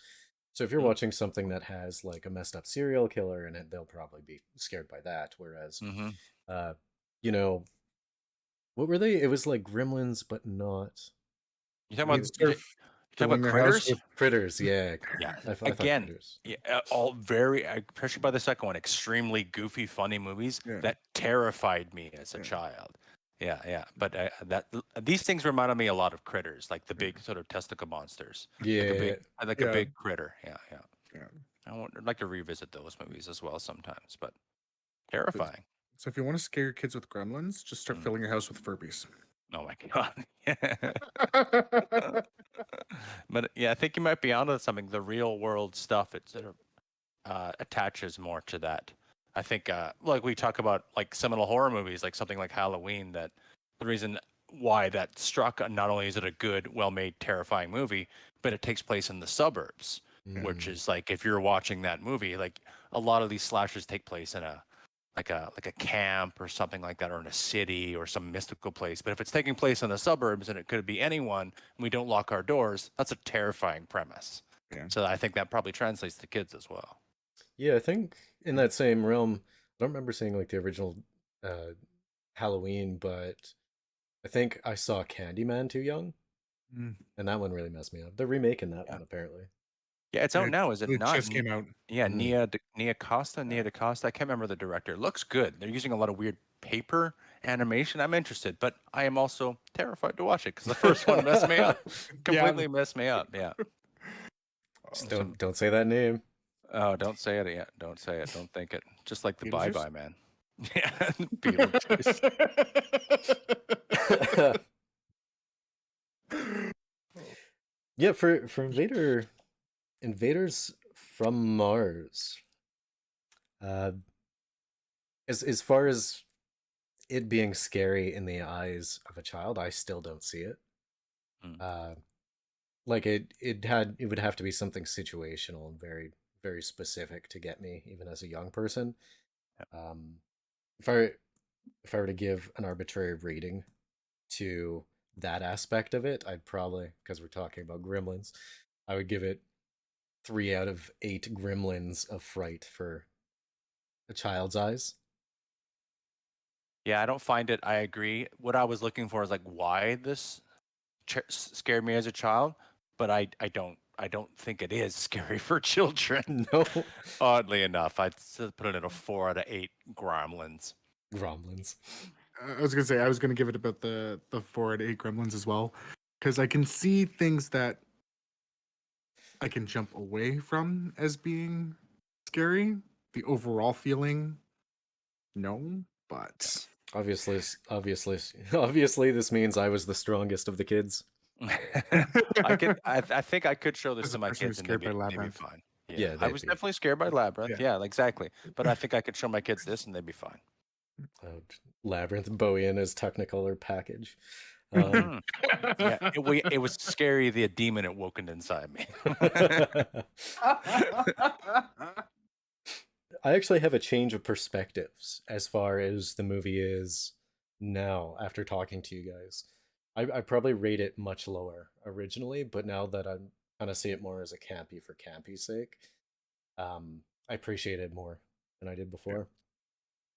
So if you're Mm, watching something that has like a messed up serial killer in it, they'll probably be scared by that. Whereas, mm-hmm. uh, you know, what were they? It was like Gremlins, but not. You I talking mean, about sort of you talking about filling their house critters? with Critters, yeah. Yeah. I thought Again, Critters. yeah, all very, especially by the second one, extremely goofy, funny movies yeah, that terrified me as a yeah, child. Yeah. But these things reminded me a lot of critters, like the yeah, big sort of testicle monsters, Yeah, like a yeah, big critter. Yeah. yeah. I'd like to revisit those movies as well sometimes, but So, terrifying. so if you want to scare your kids with gremlins, just start Mm. filling your house with Furbies. Oh my god. But yeah, I think you might be onto something. The real world stuff, it sort of attaches more to that. I think, like we talk about, like seminal horror movies, like something like Halloween. That the reason why that struck, not only is it a good, well-made, terrifying movie, but it takes place in the suburbs, which mm, is like if you're watching that movie, like a lot of these slashers take place in a camp or something like that, or in a city or some mystical place. But if it's taking place in the suburbs and it could be anyone, and we don't lock our doors, that's a terrifying premise. Yeah. So I think that probably translates to kids as well. yeah. I think in that same realm, I don't remember seeing like the original uh, Halloween, but I think I saw Candyman too young, Mm, and that one really messed me up. They're remaking that Yeah. one apparently. Yeah, it's yeah, out now, is it it not? just came out. Yeah, Mm. Nia DaCosta. I can't remember the director. It looks good. They're using a lot of weird paper animation. I'm interested, but I am also terrified to watch it because the first one messed me up. Yeah. Completely messed me up. Yeah. Just Some, don't say that name. oh, don't say it yet. Don't say it. Don't think it. Just like the Bye Beetlejuice? Bye Man. Yeah, Beetlejuice. Yeah, for Invaders from Mars. Uh, as far as it being scary in the eyes of a child, I still don't see it. Mm. Uh, like it would have to be something situational and very very specific to get me, even as a young person. Yeah. If I were to give an arbitrary rating to that aspect of it, I'd probably, because we're talking about gremlins, I would give it 3 out of 8 gremlins of fright for a child's eyes. Yeah, I don't find it. I agree. What I was looking for is like why this scared me as a child, but I don't think it is scary for children. No. Oddly enough, I'd still put it at a 4 out of 8 gremlins. Gremlins. I was gonna say I was gonna give it about the 4 out of 8 gremlins as well, because I can see things that I can jump away from as being scary. The overall feeling, no, but Obviously, this means I was the strongest of the kids. I think I could show this As to a my person kids who's and scared they'd by be Labyrinth. fine. Yeah, Yeah, I they'd was be- definitely scared by Labyrinth. Yeah. Yeah, exactly. But I think I could show my kids this and they'd be fine. Labyrinth Bowie in his Technicolor package. Mhm. Yeah, it was scary. The demon awoken inside me. I actually have a change of perspectives as far as the movie is now after talking to you guys. I probably rate it much lower originally, but now that I'm kind of see it more as a campy for campy's sake, I appreciate it more than I did before.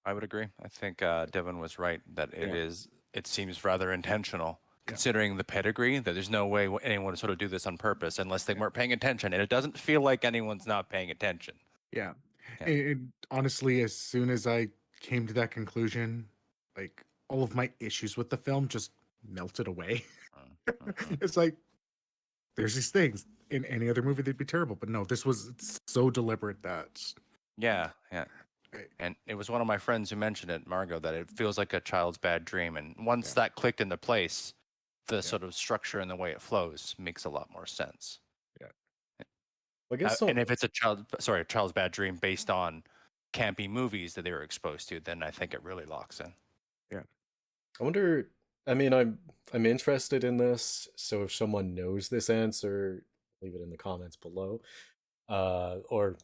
I would agree. I think Devin was right that Yeah. it seems rather intentional considering the pedigree that there's no way anyone would sort of do this on purpose unless they weren't paying attention. And it doesn't feel like anyone's not paying attention. Yeah. Yeah. And honestly, as soon as I came to that conclusion, like all of my issues with the film just melted away. Mhm. It's like there's these things in any other movie they'd be terrible, but no, this was so deliberate that Yeah, yeah. Right. And it was one of my friends who mentioned it, Margot, that it feels like a child's bad dream. And once Yeah. that clicked into place, the sort of structure and the way it flows makes a lot more sense. I guess And if it's a child's bad dream based on campy movies that they were exposed to, then I think it really locks in. I wonder. I mean, I'm interested in this. So if someone knows this answer, leave it in the comments below, or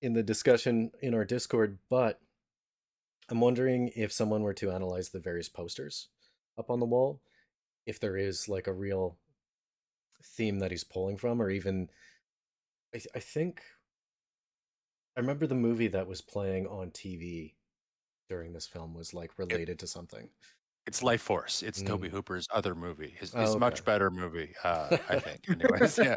in the discussion in our Discord. But I'm wondering if someone were to analyze the various posters up on the wall, if there is like a real theme that he's pulling from, or even I think I remember the movie that was playing on TV during this film was like related to something. It's Life Force. It's Tobe Mm. Hooper's other movie. His Oh, much okay. better movie, I think. Anyways, yeah,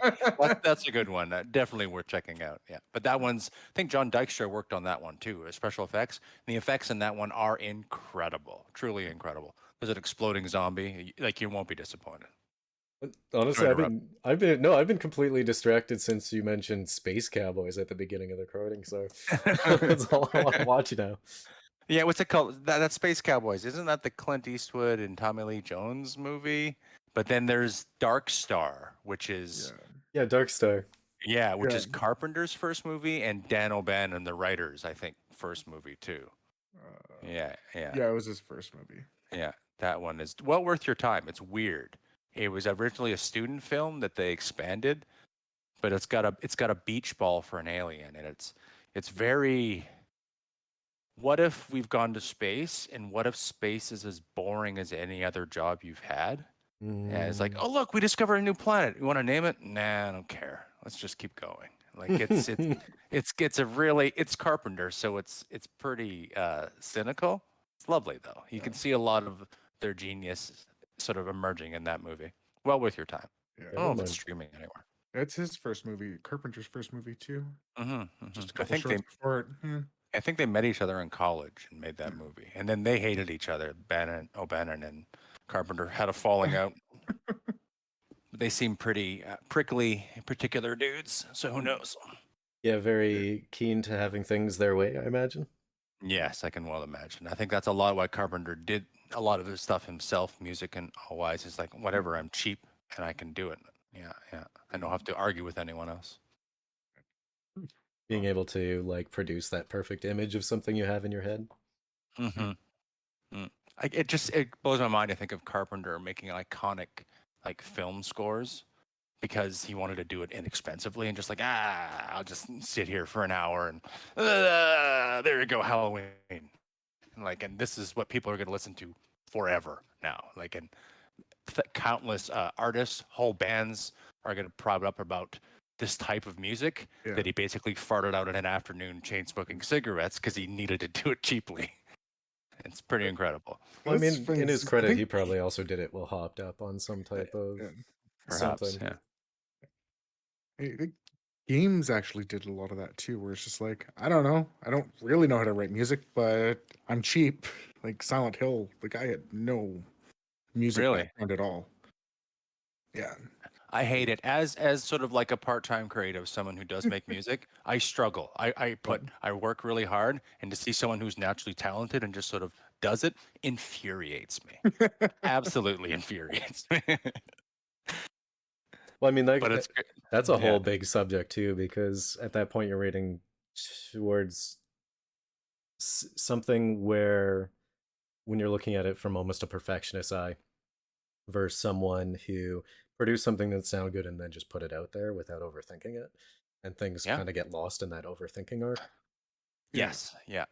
that's a good one. Definitely worth checking out. Yeah, but that one's. I think John Dykstra worked on that one too. Special effects. And the effects in that one are incredible, truly incredible. There's an exploding zombie. Like you won't be disappointed. Honestly, Sorry to I've been completely distracted since you mentioned Space Cowboys at the beginning of the recording, so that's all I want to watch now. Yeah, what's it called? That's Space Cowboys. Isn't that the Clint Eastwood and Tommy Lee Jones movie? But then there's Dark Star, which is Yeah, Dark Star. which Yeah. is Carpenter's first movie and Dan O'Bannon and the writers, I think, first movie too. Yeah. Yeah, it was his first movie. Yeah, that one is well worth your time. It's weird. It was originally a student film that they expanded, but it's got a beach ball for an alien, and it's very. What if we've gone to space, and what if space is as boring as any other job you've had? Yeah, it's like, oh look, we discovered a new planet. You want to name it? Nah, I don't care. Let's just keep going. Like it's Carpenter, so it's pretty cynical. It's lovely though. You can see a lot of their genius sort of emerging in that movie. Well worth your time. Yeah. I don't know if it's streaming anywhere. That's his first movie, Carpenter's first movie too. Just a I couple think shorts before it. Yeah. I think they met each other in college and made that movie, and then they hated each other. O'Bannon and Carpenter had a falling out. They seem pretty prickly, particular dudes. So who knows? Yeah, very keen to having things their way, I imagine. Yes, I can well imagine. I think that's a lot of why Carpenter did a lot of his stuff himself, music and otherwise. It's like whatever, I'm cheap and I can do it. Yeah. I don't have to argue with anyone else. Being able to like produce that perfect image of something you have in your head. It blows my mind to think of Carpenter making iconic like film scores because he wanted to do it inexpensively and just like I'll just sit here for an hour and there you go, Halloween. And this is what people are going to listen to forever now. And countless artists, whole bands are going to prop up about this type of music that he basically farted out in an afternoon chain smoking cigarettes because he needed to do it cheaply. It's pretty incredible. Well, I mean, in his credit, he probably also did it while hopped up on some type of Perhaps, something. I think games actually did a lot of that too, where it's just like, I don't know. I don't really know how to write music, but I'm cheap. Like Silent Hill, the guy had no music background at all. Yeah. I hate it as sort of like a part-time creative, someone who does make music. I struggle. I work really hard, and to see someone who's naturally talented and just sort of does it infuriates me. Absolutely infuriates me. Well, I mean, But it's that's a yeah. whole big subject too, because at that point you're rating towards something where, when you're looking at it from almost a perfectionist eye, versus someone who produced something that sounded good and then just put it out there without overthinking it, and things Yeah. kind of get lost in that overthinking arc. Yes. Yeah.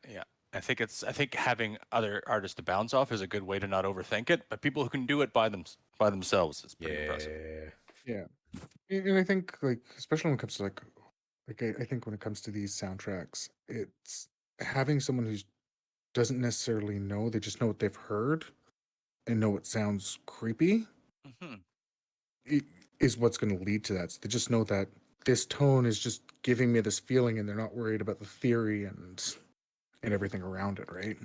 I think having other artists to bounce off is a good way to not overthink it. But people who can do it by themselves is pretty impressive. Yeah, and I think like especially when it comes to I think when it comes to these soundtracks, it's having someone who doesn't necessarily know, they just know what they've heard and know it sounds creepy, Hmm. is what's going to lead to that. So they just know that this tone is just giving me this feeling, and they're not worried about the theory and everything around it, right?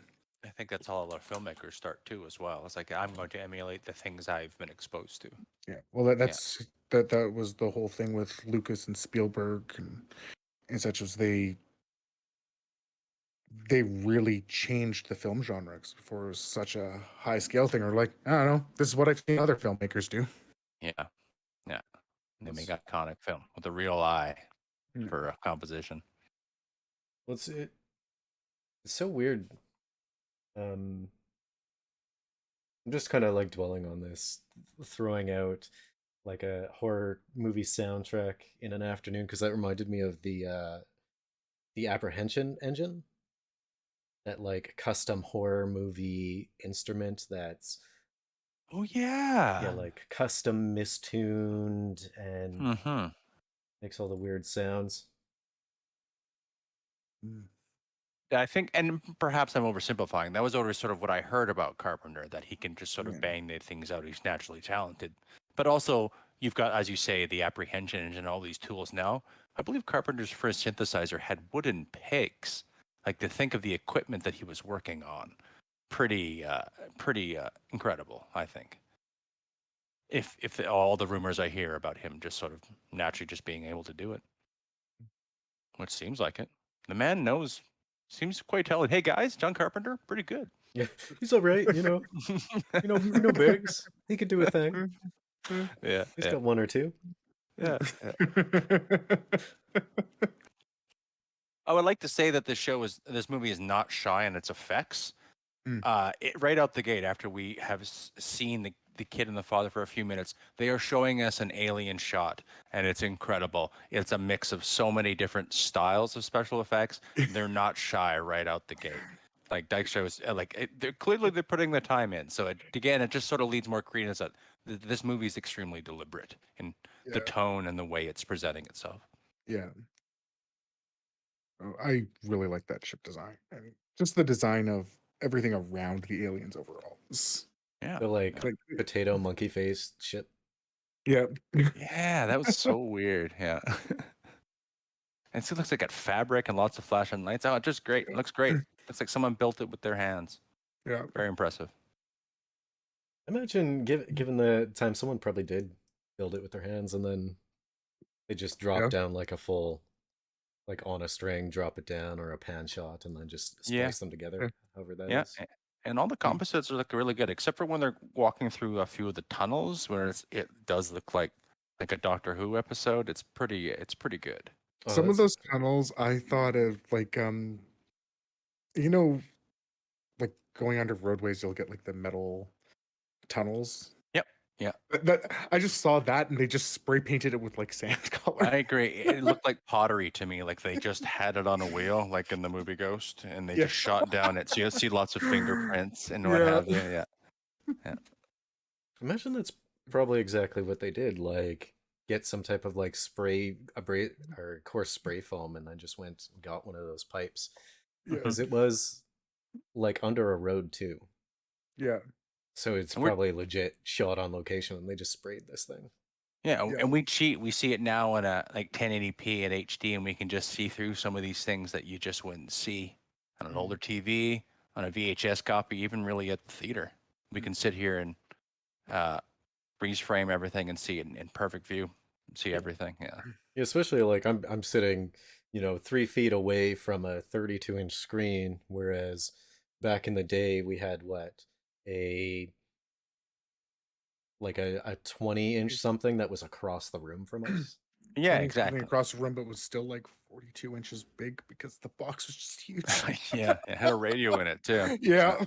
I think that's how a lot of filmmakers start too, as well. It's like I'm going to emulate the things I've been exposed to. Yeah. Well, that's that was the whole thing with Lucas and Spielberg and such, as they really changed the film genre. 'Cause before it was such a high scale thing, or like, I don't know, this is what I've seen other filmmakers do. Yeah. And they make iconic film with a real eye for a composition. Well, it's so weird. I'm just kind of like dwelling on this, throwing out like a horror movie soundtrack in an afternoon, because that reminded me of the Apprehension engine, that like custom horror movie instrument that's Oh yeah. like custom mistuned and Mm-hmm. makes all the weird sounds. I think, and perhaps I'm oversimplifying. That was always sort of what I heard about Carpenter, that he can just sort of bang the things out. He's naturally talented. But also, you've got, as you say, the Apprehension engine and all these tools now. I believe Carpenter's first synthesizer had wooden pegs. Like, to think of the equipment that he was working on, pretty incredible, I think. If all the rumors I hear about him just sort of naturally just being able to do it, which seems like it. The man knows, seems quite talented. Hey guys, John Carpenter, pretty good. Yeah, he's all right. Biggs. He could do a thing. Yeah, He's got one or two. Yeah. I would like to say that this movie is not shy in its effects. Right out the gate, after we have seen the kid and the father for a few minutes, they are showing us an alien shot, and it's incredible. It's a mix of so many different styles of special effects. They're not shy right out the gate. Like Dyke shows, they're putting the time in. So it just sort of leads more credence that this movie is extremely deliberate in the tone and the way it's presenting itself. Yeah. Oh, I really like that ship design, and just the design of everything around the aliens overall. Yeah. The like potato monkey face shit. Yeah. Yeah, that was so weird. Yeah. And it looks like got fabric and lots of flashing lights. Oh, just great. It looks great. Looks like someone built it with their hands. Yeah. Very impressive. Imagine, given the time, someone probably did build it with their hands, and then they just drop down like a full, like on a string, drop it down, or a pan shot, and then just splice them together. However that is. And all the composites look really good, except for when they're walking through a few of the tunnels, where it does look like a Doctor Who episode. It's pretty good. Some of those tunnels, I thought of like like going under roadways, you'll get like the metal tunnels. Yep. Yeah. That I just saw that, and they just spray painted it with like sand color. I agree. It looked like pottery to me, like they just had it on a wheel, like in the movie Ghost, and they just shot down it. So you'll see lots of fingerprints and what have you. Yeah. Imagine that's probably exactly what they did. Like, get some type of like or coarse spray foam, and then just went and got one of those pipes. Because it was like under a road too. Yeah. So it's probably legit shot on location, and they just sprayed this thing. Yeah, and we cheat. We see it now in a like 1080p at HD, and we can just see through some of these things that you just wouldn't see on an older TV, on a VHS copy, even really at the theater. We can sit here and freeze frame everything and see it in perfect view, see everything. Yeah, especially like I'm sitting, 3 feet away from a 32-inch screen, whereas back in the day, we had what? A 20-inch something that was across the room from us. Yeah, 20 something exactly. across the room, but was still like 42 inches big because the box was just huge. Yeah, it had a radio in it too. Yeah.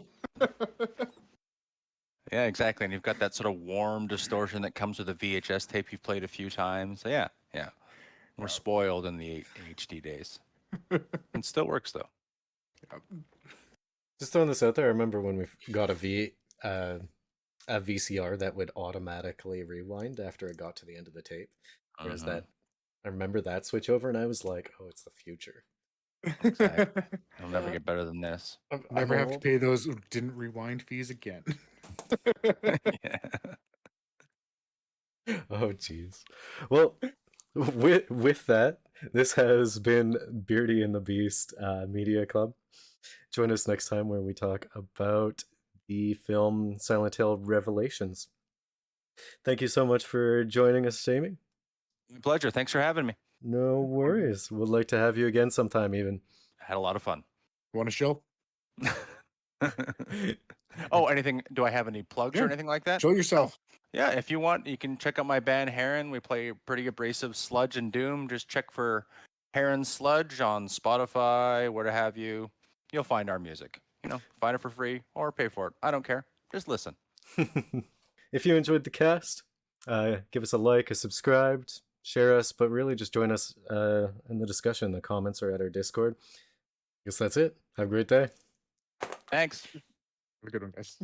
Yeah, exactly. And you've got that sort of warm distortion that comes with a VHS tape you've played a few times. Yeah. We're spoiled in the HD days. It still works though. Just throwing this out there, I remember when we got a VCR that would automatically rewind after it got to the end of the tape. There's that. I remember that switch over, and I was like, "Oh, it's the future." Exactly. It'll never get better than this. Never have to pay those who didn't rewind fees again. Yeah. Oh, jeez. Well, with that, this has been Beardy and the Beast Media Club. Join us next time where we talk about the film Silent Hill Revelations. Thank you so much for joining us, Jamie. My pleasure. Thanks for having me. No worries. Would like to have you again sometime, even. I had a lot of fun. Want to show? Oh, anything? Do I have any plugs or Yeah. anything like that? Show yourself. Yeah, if you want, you can check out my band Heron. We play pretty abrasive sludge and doom. Just check for Heron Sludge on Spotify, where to have you. You'll find our music. Find it for free or pay for it. I don't care. Just listen. If you enjoyed the cast, give us a like, a subscribed, share us, but really just join us in the discussion. The comments are at our Discord. I guess that's it. Have a great day. Thanks. Have a good one, guys.